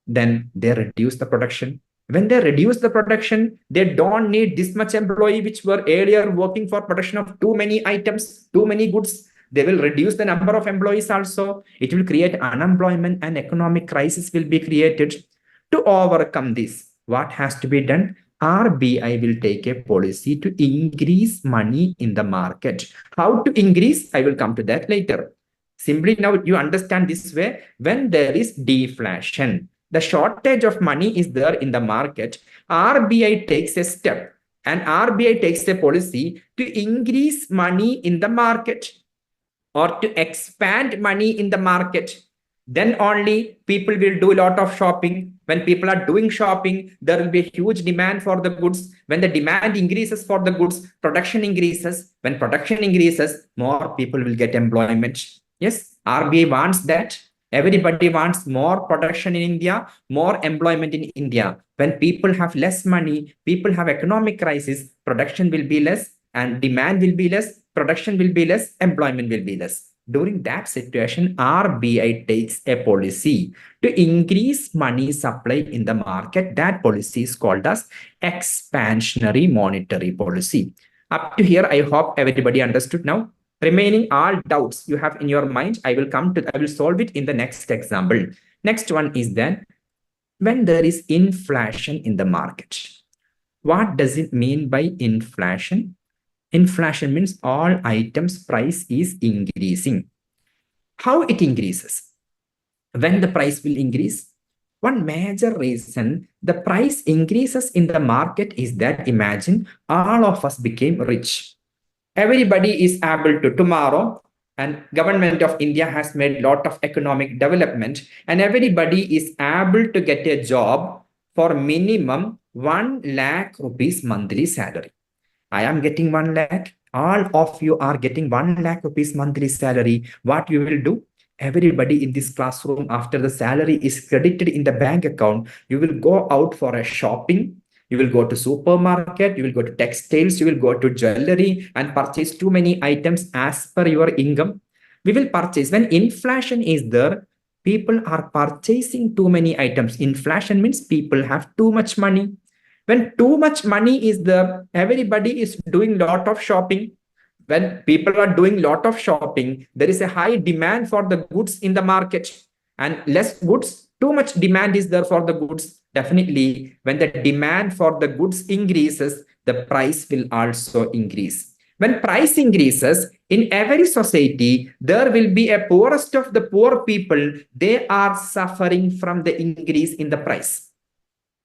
[SPEAKER 1] then they reduce the production. When they reduce the production, they don't need this much employee which were earlier working for production of too many items, too many goods. They will reduce the number of employees also. It will create unemployment and economic crisis will be created. To overcome this, what has to be done? RBI will take a policy to increase money in the market. How to increase? I will come to that later. Simply now you understand this way. When there is deflation, the shortage of money is there in the market, RBI takes a step and RBI takes a policy to increase money in the market or to expand money in the market, then only people will do a lot of shopping. When people are doing shopping, there will be a huge demand for the goods. When the demand increases for the goods, production increases. When production increases, more people will get employment. Yes, RBI wants that. Everybody wants more production in India, more employment in India. When people have less money, people have economic crisis, production will be less and demand will be less, production will be less, employment will be less. During that situation, RBI takes a policy to increase money supply in the market. That policy is called as expansionary monetary policy. Up to here, I hope everybody understood now. Remaining all doubts you have in your mind, I will solve it in the next example. Next one is then, when there is inflation in the market. What does it mean by inflation? Inflation means all items price is increasing. How it increases? When the price will increase? One major reason the price increases in the market is that, imagine all of us became rich. Everybody is able to tomorrow, and government of India has made lot of economic development, and everybody is able to get a job for minimum 1 lakh rupees monthly salary. I am getting 1 lakh. All of you are getting 1 lakh rupees monthly salary. What you will do? Everybody in this classroom, after the salary is credited in the bank account, you will go out for a shopping. You will go to supermarket, you will go to textiles, you will go to jewelry and purchase too many items as per your income. We will purchase. When inflation is there, people are purchasing too many items. Inflation means people have too much money. When too much money is there, everybody is doing lot of shopping. When people are doing lot of shopping, there is a high demand for the goods in the market, and less goods, too much demand is there for the goods. Definitely, when the demand for the goods increases, the price will also increase. When price increases in every society, there will be a poorest of the poor people. They are suffering from the increase in the price.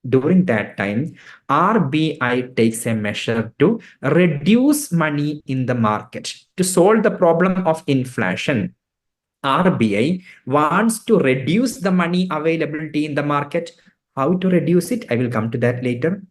[SPEAKER 1] During that time, RBI takes a measure to reduce money in the market to solve the problem of inflation. RBI wants to reduce the money availability in the market. How to reduce it? I will come to that later.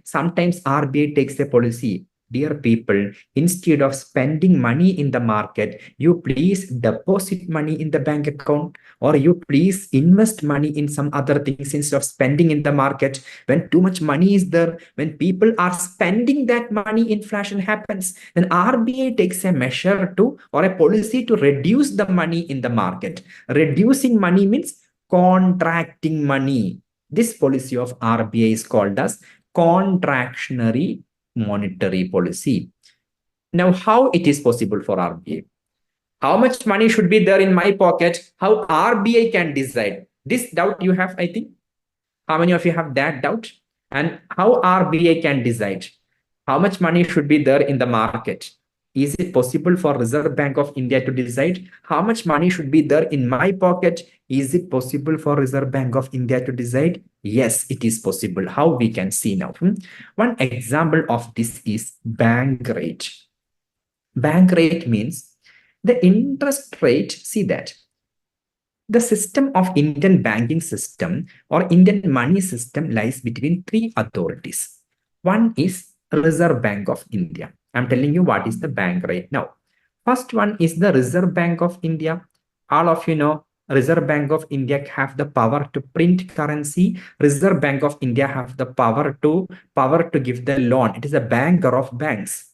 [SPEAKER 1] Sometimes RBI takes a policy. Dear people, instead of spending money in the market, you please deposit money in the bank account, or you please invest money in some other things instead of spending in the market. When too much money is there, when people are spending that money, inflation happens. Then RBI takes a measure to, or a policy to reduce the money in the market. Reducing money means contracting money. This policy of RBI is called as contractionary monetary policy. Now, how it is possible for RBI? How much money should be there in my pocket? How RBI can decide? This doubt you have, I think. How many of you have that doubt? And how RBI can decide how much money should be there in the market? Is it possible for Reserve Bank of India to decide how much money should be there in my pocket? Is it possible for Reserve Bank of India to decide? Yes, it is possible. How we can see now? One example of this is bank rate. Bank rate means the interest rate. See that the system of Indian banking system or Indian money system lies between three authorities. One is Reserve Bank of India. I'm telling you what is the bank rate now. First one is the Reserve Bank of India. All of you know Reserve Bank of India have the power to print currency. Reserve Bank of India have the power to give the loan. It is a banker of banks.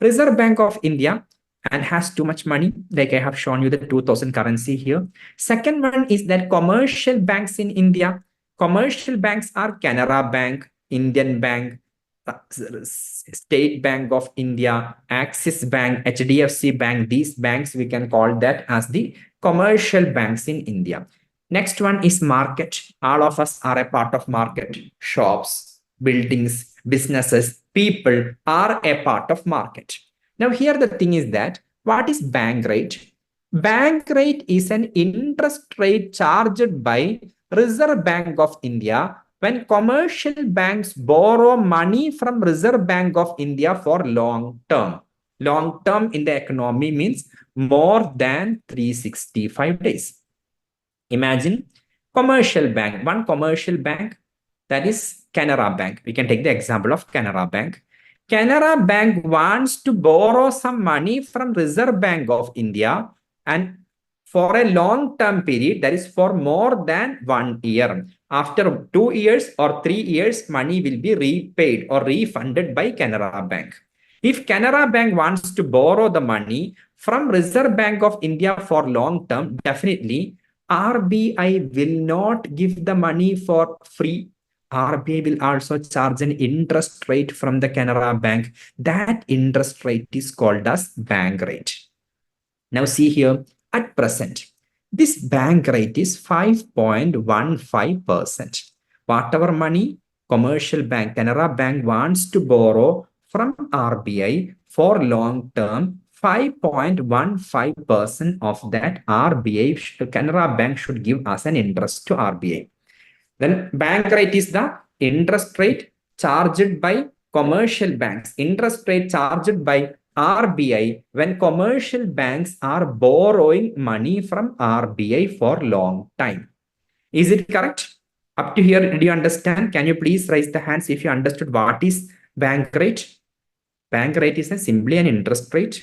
[SPEAKER 1] Reserve Bank of India and has too much money, like I have shown you the 2000 currency here. Second one is that commercial banks in India. Commercial banks are Canara Bank, Indian Bank, State Bank of India, Axis Bank, HDFC Bank. These banks we can call that as the commercial banks in India. Next one is market. All of us are a part of market. Shops, buildings, businesses, people are a part of market. Now here the thing is that what is bank rate? Bank rate is an interest rate charged by Reserve Bank of India when commercial banks borrow money from Reserve Bank of India for long term. Long term in the economy means more than 365 days. Imagine one commercial bank, that is Canara Bank. We can take the example of Canara Bank. Canara Bank wants to borrow some money from Reserve Bank of India and for a long term period, that is for more than 1 year. After 2 years or 3 years, money will be repaid or refunded by Canara Bank. If Canara Bank wants to borrow the money from Reserve Bank of India for long term, definitely RBI will not give the money for free. RBI will also charge an interest rate from the Canara Bank. That interest rate is called as bank rate. Now see here, at present, this bank rate is 5.15%. Whatever money commercial bank, Canara Bank wants to borrow from RBI for long term, 5.15% of that Canara Bank should give as an interest to RBI. Then bank rate is the interest rate charged by commercial banks, interest rate charged by RBI when commercial banks are borrowing money from RBI for long time. Is it correct? Up to here, did you understand? Can you please raise the hands if you understood what is bank rate? Bank rate is simply an interest rate.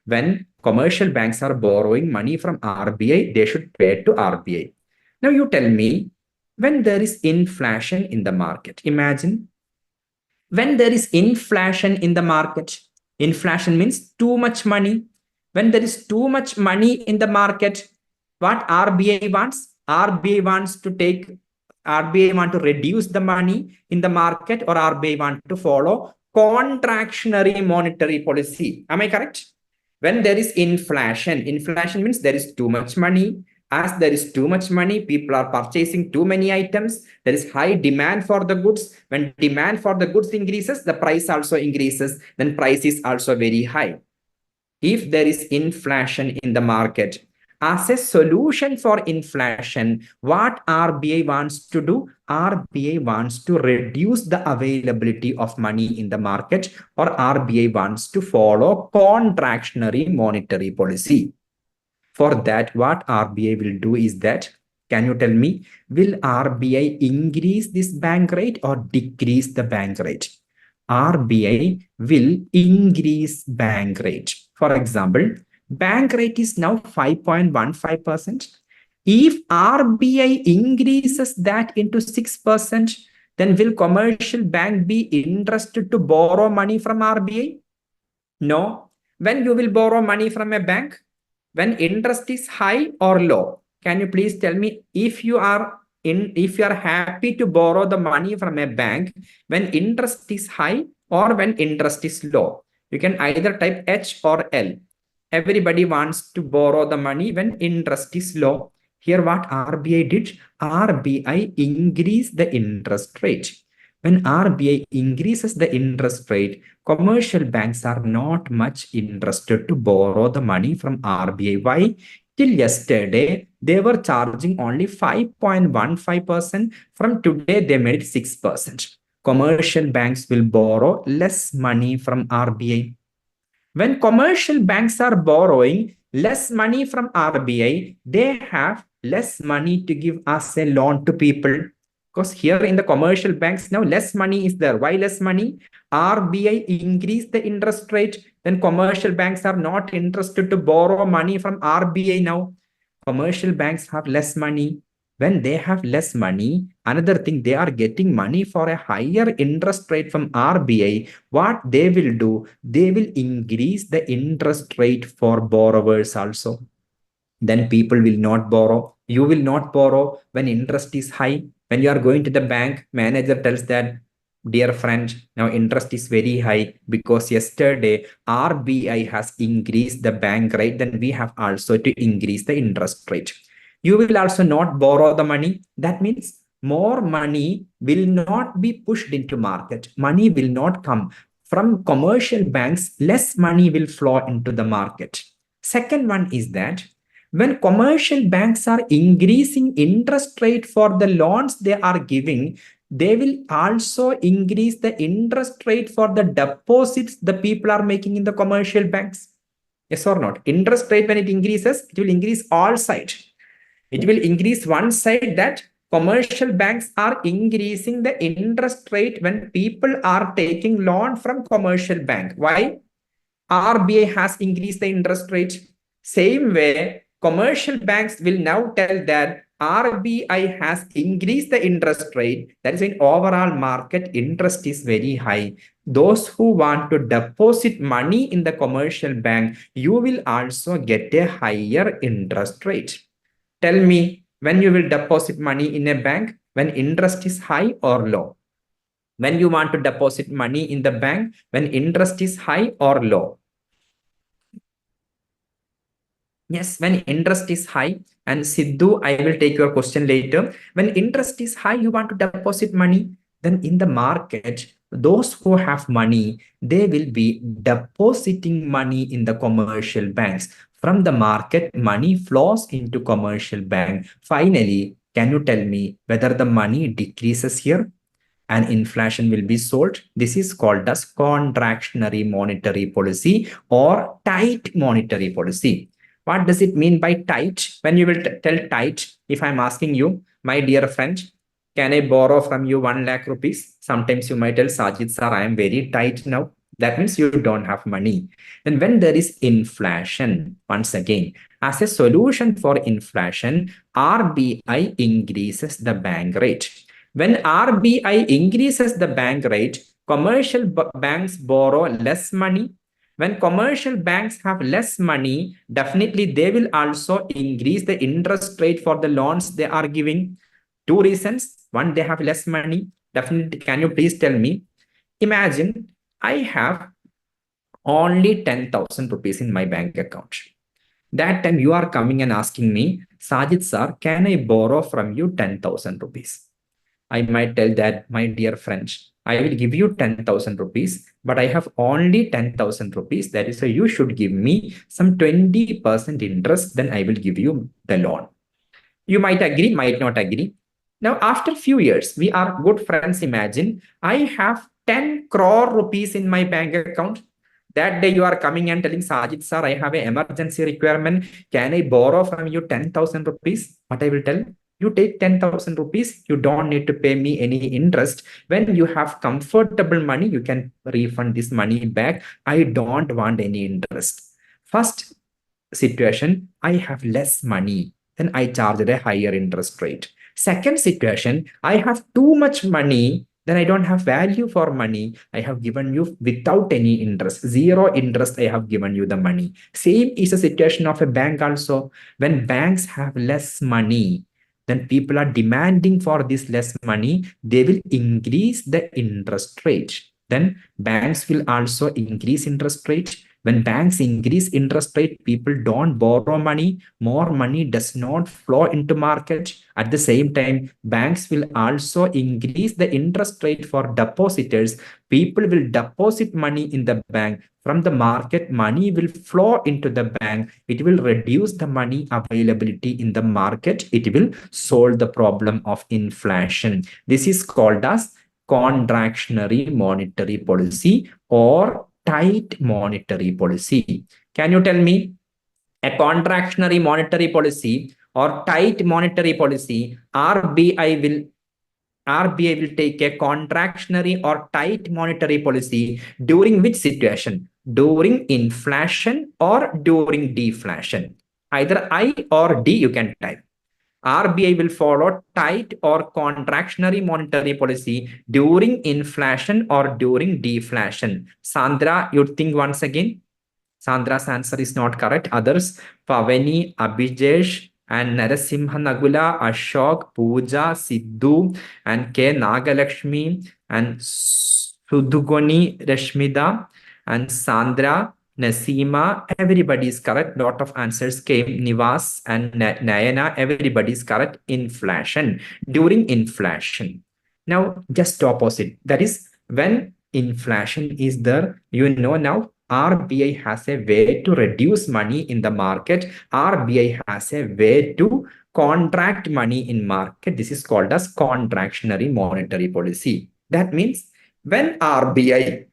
[SPEAKER 1] When commercial banks are borrowing money from RBI, they should pay to RBI. Now you tell me, when there is inflation in the market, imagine when there is inflation in the market, inflation means too much money. When there is too much money in the market, what RBI wants? RBI wants to reduce the money in the market, or RBI want to follow contractionary monetary policy. Am I correct? When there is inflation means there is too much money. As there is too much money, people are purchasing too many items. There is high demand for the goods. When demand for the goods increases, the price also increases. Then price is also very high. If there is inflation in the market, as a solution for inflation, what RBI wants to do? RBI wants to reduce the availability of money in the market, or RBI wants to follow contractionary monetary policy. For that, what RBI will do is that, can you tell me, will RBI increase this bank rate or decrease the bank rate? RBI will increase bank rate. For example, bank rate is now 5.15%. If RBI increases that into 6%, then will commercial bank be interested to borrow money from RBI? No. When you will borrow money from a bank? When interest is high or low? Can you please tell me, if you are happy to borrow the money from a bank when interest is high or when interest is low? You can either type H or L. Everybody wants to borrow the money when interest is low. Here what RBI did? RBI increased the interest rate. When RBI increases the interest rate, commercial banks are not much interested to borrow the money from RBI. Why? Till yesterday, they were charging only 5.15%. From today, they made it 6%. Commercial banks will borrow less money from RBI. When commercial banks are borrowing less money from RBI, they have less money to give as a loan to people. Because here in the commercial banks, now less money is there. Why less money? RBI increased the interest rate. Then commercial banks are not interested to borrow money from RBI now. Commercial banks have less money. When they have less money, another thing, they are getting money for a higher interest rate from RBI. What they will do? They will increase the interest rate for borrowers also. Then people will not borrow. You will not borrow when interest is high. When you are going to the bank, manager tells that, dear friend, now interest is very high because yesterday RBI has increased the bank rate. Then we have also to increase the interest rate. You will also not borrow the money. That means more money will not be pushed into market. Money will not come from commercial banks. Less money will flow into the market. Second one is that when commercial banks are increasing interest rate for the loans they are giving, they will also increase the interest rate for the deposits the people are making in the commercial banks. Yes or not? Interest rate, when it increases, it will increase all sides. It will increase one side, that commercial banks are increasing the interest rate when people are taking loan from commercial bank. Why? RBI has increased the interest rate. Same way, commercial banks will now tell that RBI has increased the interest rate. That is when overall market interest is very high. Those who want to deposit money in the commercial bank, you will also get a higher interest rate. Tell me, when you will deposit money in a bank, when interest is high or low? When you want to deposit money in the bank, when interest is high or low? Yes, when interest is high. And Sidhu, I will take your question later. When interest is high, you want to deposit money. Then in the market, those who have money, they will be depositing money in the commercial banks. From the market, money flows into commercial bank. Finally, can you tell me whether the money decreases here and inflation will be solved? This is called as contractionary monetary policy or tight monetary policy. What does it mean by tight? When you will tell tight, if I'm asking you, my dear friend, can I borrow from you 1 lakh rupees? Sometimes you might tell, Sajid sir, I am very tight now. That means you don't have money. And when there is inflation, once again, as a solution for inflation, RBI increases the bank rate. When RBI increases the bank rate, commercial banks borrow less money. When commercial banks have less money, definitely they will also increase the interest rate for the loans they are giving. Two reasons. One, they have less money. Definitely, can you please tell me? Imagine I have only 10,000 rupees in my bank account. That time you are coming and asking me, Sajid sir, can I borrow from you 10,000 rupees? I might tell that, my dear friends, I will give you 10,000 rupees, but I have only 10,000 rupees. That is why you should give me some 20% interest, then I will give you the loan. You might agree, might not agree. Now, after few years, we are good friends. Imagine I have 10 crore rupees in my bank account. That day you are coming and telling, Sajid sir, I have an emergency requirement. Can I borrow from you 10,000 rupees? What I will tell? You take 10,000 rupees. You don't need to pay me any interest. When you have comfortable money, you can refund this money back. I don't want any interest. First situation, I have less money, then I charge a higher interest rate. Second situation, I have too much money, then I don't have value for money. I have given you without any interest, zero interest. I have given you the money. Same is the situation of a bank also. When banks have less money, then people are demanding for this less money, they will increase the interest rate. Then banks will also increase interest rate. When banks increase interest rate, people don't borrow money. More money does not flow into market. At the same time, banks will also increase the interest rate for depositors. People will deposit money in the bank. From the market, money will flow into the bank. It will reduce the money availability in the market. It will solve the problem of inflation. This is called as contractionary monetary policy or tight monetary policy. Can you tell me, a contractionary monetary policy or tight monetary policy, RBI will take a contractionary or tight monetary policy during which situation? During inflation or during deflation? Either I or D you can type. RBI will follow tight or contractionary monetary policy during inflation or during deflation. Sandra, you think once again? Sandra's answer is not correct. Others, Pavani, Abhijesh, and Narasimha Nagula, Ashok, Pooja, Sidhu, and K. Nagalakshmi, and Sudhugoni Rashmida, and Sandra, Nasima, everybody is correct. Lot of answers came. Nivas and Nayana, everybody is correct. Inflation, during inflation. Now, just opposite. That is when inflation is there, you know now RBI has a way to reduce money in the market. RBI has a way to contract money in market. This is called as contractionary monetary policy. That means when RBI,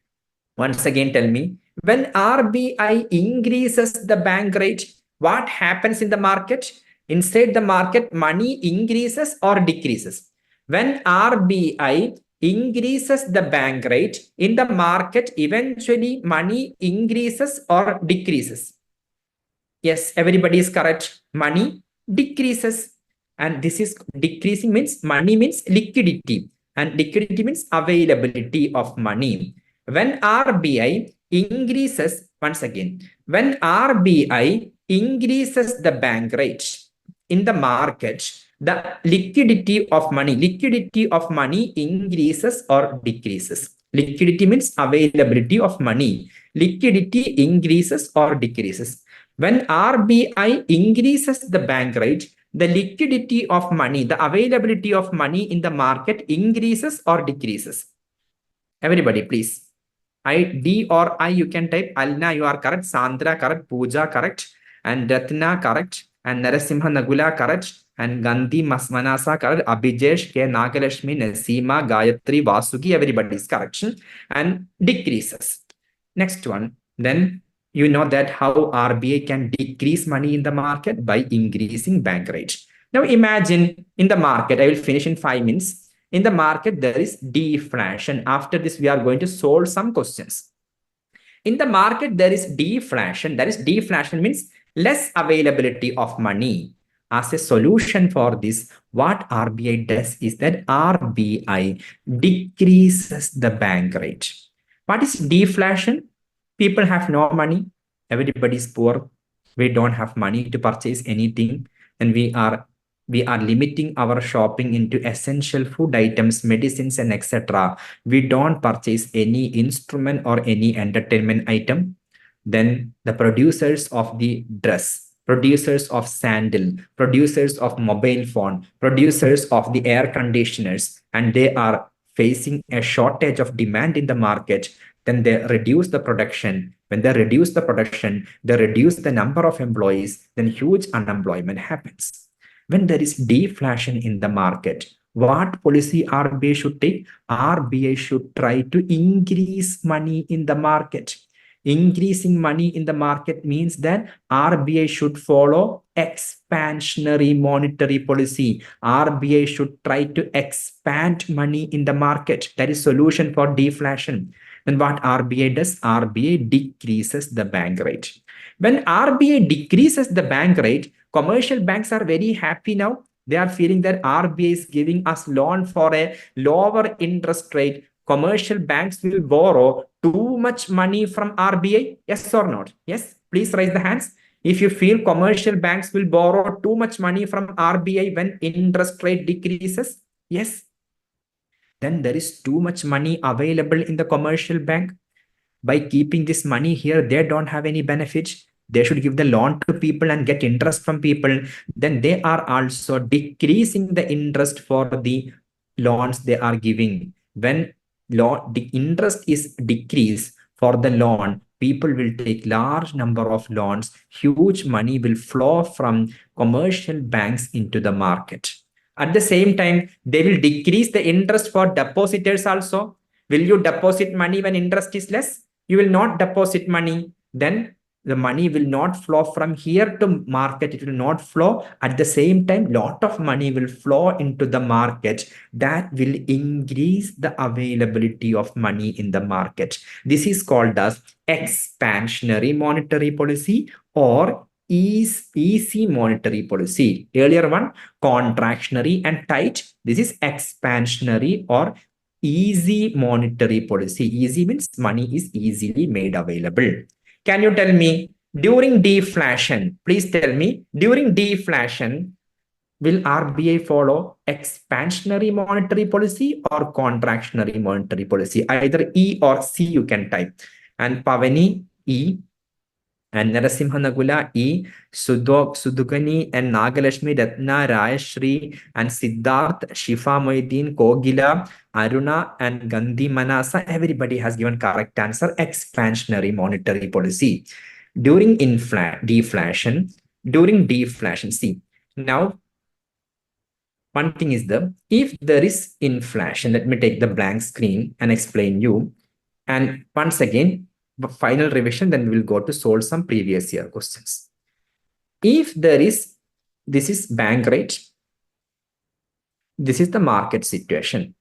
[SPEAKER 1] once again tell me, when RBI increases the bank rate, what happens in the market? Inside the market, money increases or decreases. When RBI increases the bank rate in the market, eventually money increases or decreases. Yes, everybody is correct. Money decreases. And this is decreasing means money means liquidity. And liquidity means availability of money. When RBI increases, once again, when RBI increases the bank rate in the market, the liquidity of money increases or decreases. Liquidity means availability of money. Liquidity increases or decreases. When RBI increases the bank rate, the liquidity of money, the availability of money in the market increases or decreases. Everybody, please. D or I, you can type. Alna, you are correct. Sandra, correct. Pooja, correct. And Ratna, correct. And Narasimha Nagula, correct. And Gandhi Manasa, correct. Abhijesh, K. Nagalashmi, Nasima, Gayatri, Vasuki, everybody is correct. And decreases. Next one. Then you know that how RBI can decrease money in the market by increasing bank rate. Now imagine in the market, I will finish in 5 minutes. In the market, there is deflation. After this, we are going to solve some questions. In the market, there is deflation. That is, deflation means less availability of money. As a solution for this, what RBI does is that RBI decreases the bank rate. What is deflation? People have no money. Everybody is poor. We don't have money to purchase anything, and we are limiting our shopping into essential food items, medicines, and etc. We don't purchase any instrument or any entertainment item. Then the producers of the dress, producers of sandal, producers of mobile phone, producers of the air conditioners, and they are facing a shortage of demand in the market. Then they reduce the production. When they reduce the production, they reduce the number of employees, then huge unemployment happens. When there is deflation in the market, what policy RBI should take? RBI should try to increase money in the market. Increasing money in the market means that RBI should follow expansionary monetary policy. RBI should try to expand money in the market. That is solution for deflation. Then what RBI does? RBI decreases the bank rate. When RBI decreases the bank rate, commercial banks are very happy now. They are feeling that RBI is giving us loan for a lower interest rate. Commercial banks will borrow too much money from RBI. Yes or not? Yes, please raise the hands. If you feel commercial banks will borrow too much money from RBI when interest rate decreases, yes, then there is too much money available in the commercial bank. By keeping this money here, they don't have any benefits. They should give the loan to people and get interest from people. Then they are also decreasing the interest for the loans they are giving. When the interest is decreased for the loan, people will take large number of loans. Huge money will flow from commercial banks into the market. At the same time, they will decrease the interest for depositors also. Will you deposit money when interest is less? You will not deposit money. Then the money will not flow from here to market. It will not flow. At the same time, lot of money will flow into the market. That will increase the availability of money in the market. This is called as expansionary monetary policy or easy monetary policy. Earlier one, contractionary and tight. This is expansionary or easy monetary policy. Easy means money is easily made available. Can you tell me during deflation? Please tell me during deflation, will RBI follow expansionary monetary policy or contractionary monetary policy? Either E or C you can type. And Pavani, E. And Narasimha Nagula, E, Sudukani, and Nagalashmi, Ratna, Rayashri, and Siddharth, Shifa Moideen, Kogila, Aruna, and Gandhi Manasa. Everybody has given correct answer. Expansionary monetary policy. During deflation, see, now one thing is if there is inflation, let me take the blank screen and explain you. And once again, final revision, then we will go to solve some previous year questions. If there is, this is bank rate, this is the market situation.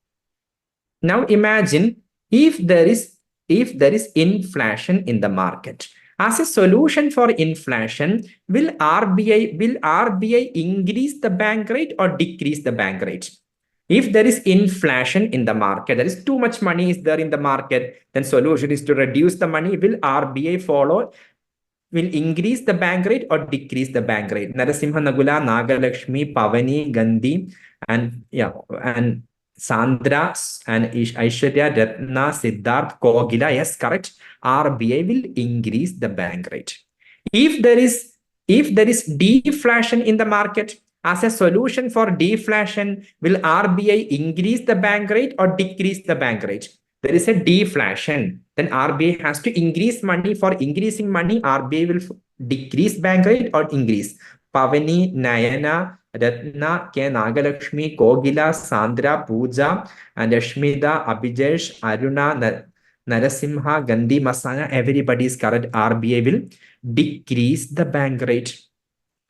[SPEAKER 1] Now imagine if there is inflation in the market. As a solution for inflation, will RBI increase the bank rate or decrease the bank rate? If there is inflation in the market, there is too much money is there in the market, then solution is to reduce the money. Will RBI follow? Will increase the bank rate or decrease the bank rate? Narasimha Nagula, Nagalakshmi, Pavani, Gandhi, and Sandra and Aishwarya, Ratna, Siddharth, Kogila. Yes, correct. RBI will increase the bank rate. If there is deflation in the market, as a solution for deflation, will RBI increase the bank rate or decrease the bank rate? There is a deflation, then RBI has to increase money. For increasing money, RBI will decrease bank rate or increase. Pavani, Nayana, Ratna, K. Nagalakshmi, Kogila, Sandra, Pooja, and Ashmita, Abhijesh, Aruna, Narasimha, Gandhi, Masana, everybody is correct. RBI will decrease the bank rate.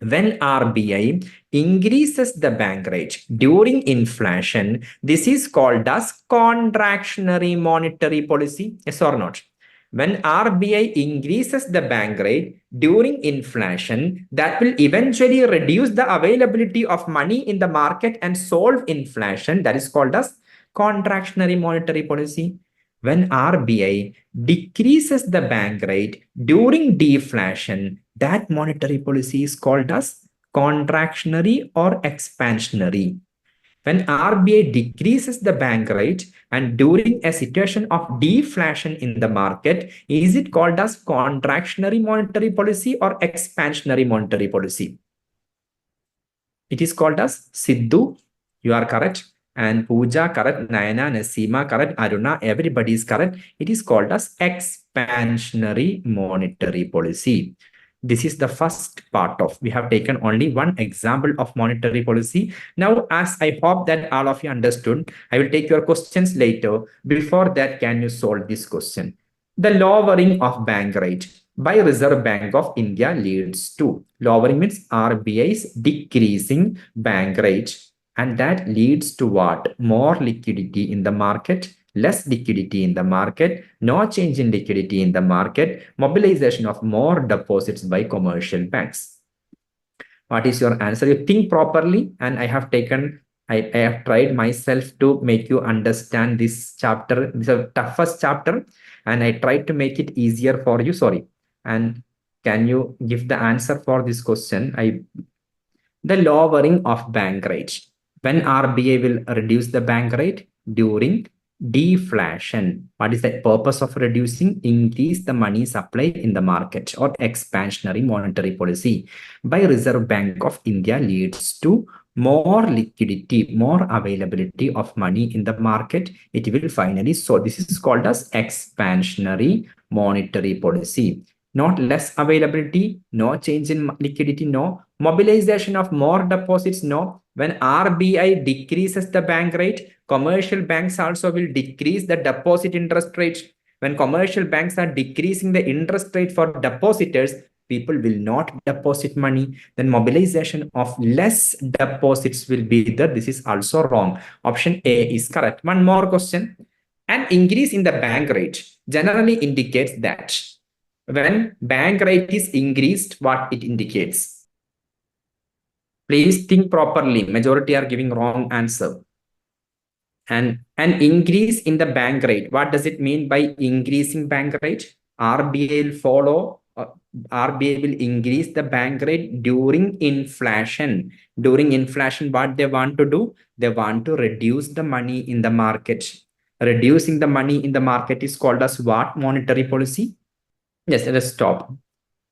[SPEAKER 1] When RBI increases the bank rate during inflation, this is called as contractionary monetary policy. Yes or not? When RBI increases the bank rate during inflation, that will eventually reduce the availability of money in the market and solve inflation. That is called as contractionary monetary policy. When RBI decreases the bank rate during deflation, that monetary policy is called as contractionary or expansionary. When RBI decreases the bank rate and during a situation of deflation in the market, is it called as contractionary monetary policy or expansionary monetary policy? It is called as Sidhu. You are correct. And Pooja correct, Nayana, Nasima correct, Aruna, everybody is correct. It is called as expansionary monetary policy. This is the first part of, we have taken only one example of monetary policy. Now, as I hope that all of you understood, I will take your questions later. Before that, can you solve this question? The lowering of bank rate by Reserve Bank of India leads to, lowering means RBI's decreasing bank rate, and that leads to what? More liquidity in the market, less liquidity in the market, no change in liquidity in the market, mobilization of more deposits by commercial banks. What is your answer? You think properly, and I have tried myself to make you understand this chapter. This is the toughest chapter, and I tried to make it easier for you. Sorry. And can you give the answer for this question? The lowering of bank rate. When RBI will reduce the bank rate? During deflation. What is the purpose of reducing? Increase the money supply in the market, or expansionary monetary policy by Reserve Bank of India leads to more liquidity, more availability of money in the market. It will finally, so this is called as expansionary monetary policy. Not less availability, no change in liquidity, no. Mobilization of more deposits, no. When RBI decreases the bank rate, commercial banks also will decrease the deposit interest rates. When commercial banks are decreasing the interest rate for depositors, people will not deposit money. Then mobilization of less deposits will be there. This is also wrong. Option A is correct. One more question. An increase in the bank rate generally indicates that when bank rate is increased, what it indicates? Please think properly. Majority are giving wrong answer. And an increase in the bank rate, what does it mean by increasing bank rate? RBI will follow, RBI will increase the bank rate during inflation. During inflation, what they want to do? They want to reduce the money in the market. Reducing the money in the market is called as what monetary policy? Yes, let's stop.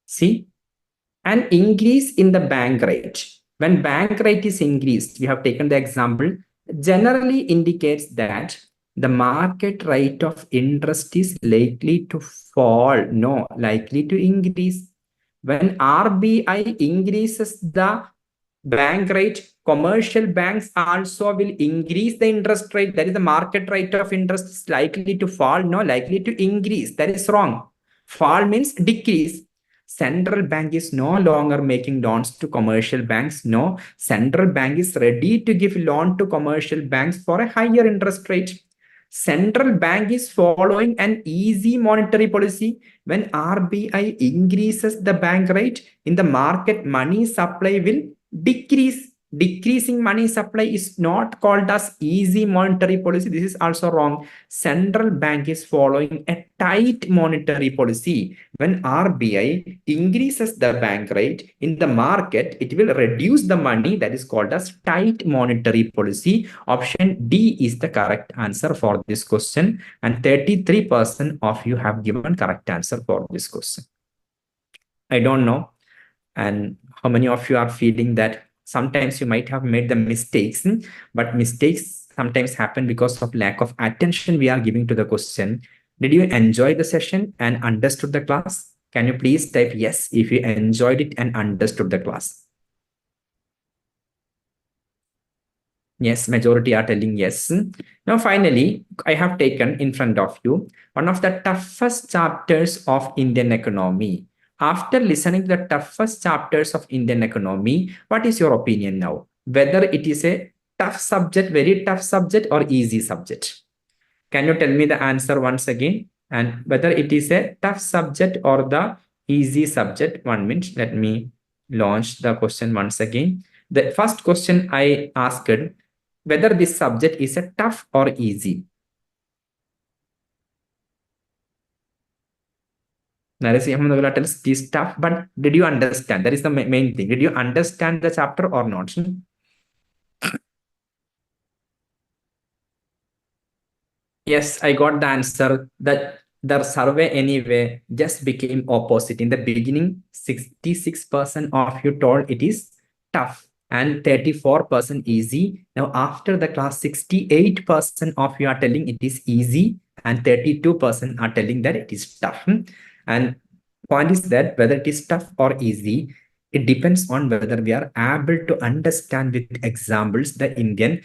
[SPEAKER 1] See, an increase in the bank rate. When bank rate is increased, we have taken the example, generally indicates that the market rate of interest is likely to fall, no, likely to increase. When RBI increases the bank rate, commercial banks also will increase the interest rate. That is, the market rate of interest is likely to fall, no, likely to increase. That is wrong. Fall means decrease. Central bank is no longer making loans to commercial banks. No, central bank is ready to give loan to commercial banks for a higher interest rate. Central bank is following an easy monetary policy. When RBI increases the bank rate in the market, money supply will decrease. Decreasing money supply is not called as easy monetary policy. This is also wrong. Central bank is following a tight monetary policy. When RBI increases the bank rate in the market, it will reduce the money. That is called as tight monetary policy. Option D is the correct answer for this question, and 33% of you have given correct answer for this question. I don't know and how many of you are feeling that sometimes you might have made the mistakes, but mistakes sometimes happen because of lack of attention we are giving to the question. Did you enjoy the session and understood the class? Can you please type yes if you enjoyed it and understood the class? Yes, majority are telling yes. Now, finally, I have taken in front of you one of the toughest chapters of Indian economy. After listening to the toughest chapters of Indian economy, what is your opinion now? Whether it is a tough subject, very tough subject, or easy subject? Can you tell me the answer once again? And whether it is a tough subject or the easy subject? 1 minute, let me launch the question once again. The first question I asked, whether this subject is a tough or easy. Narasimha tells it is tough, but did you understand? That is the main thing. Did you understand the chapter or not? Yes, I got the answer. That the survey anyway just became opposite. In the beginning, 66% of you told it is tough and 34% easy. Now, after the class, 68% of you are telling it is easy and 32% are telling that it is tough. And point is that whether it is tough or easy, it depends on whether we are able to understand with examples the Indian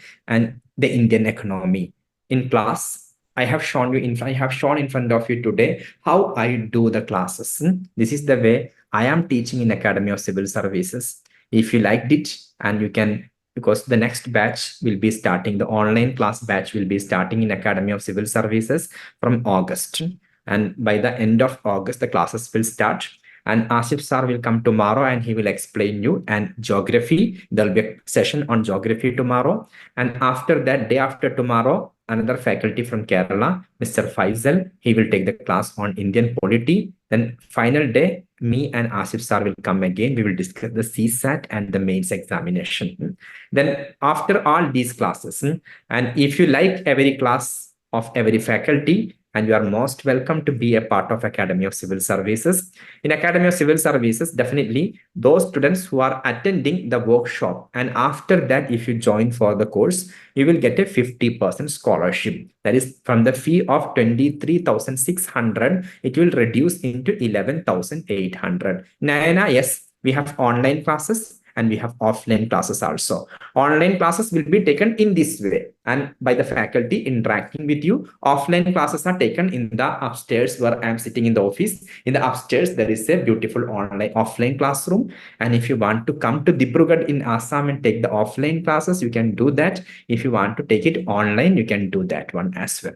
[SPEAKER 1] economy. In class, I have shown in front of you today how I do the classes. This is the way I am teaching in Academy of Civil Services. If you liked it, and you can, because the next batch will be starting, the online class batch will be starting in Academy of Civil Services from August. And by the end of August, the classes will start. And Asif sir will come tomorrow and he will explain you. And geography, there will be a session on geography tomorrow. And after that, day after tomorrow, another faculty from Kerala, Mr. Faisal, he will take the class on Indian polity. Then final day, me and Asif sir will come again. We will discuss the CSAT and the mains examination. Then after all these classes, and if you like every class of every faculty, and you are most welcome to be a part of Academy of Civil Services. In Academy of Civil Services, definitely those students who are attending the workshop, and after that, if you join for the course, you will get a 50% scholarship. That is, from the fee of 23,600, it will reduce into 11,800. Nayana, yes, we have online classes and we have offline classes also. Online classes will be taken in this way and by the faculty interacting with you. Offline classes are taken in the upstairs where I am sitting in the office. In the upstairs, there is a beautiful offline classroom. And if you want to come to Dibrugarh in Assam and take the offline classes, you can do that. If you want to take it online, you can do that one as well.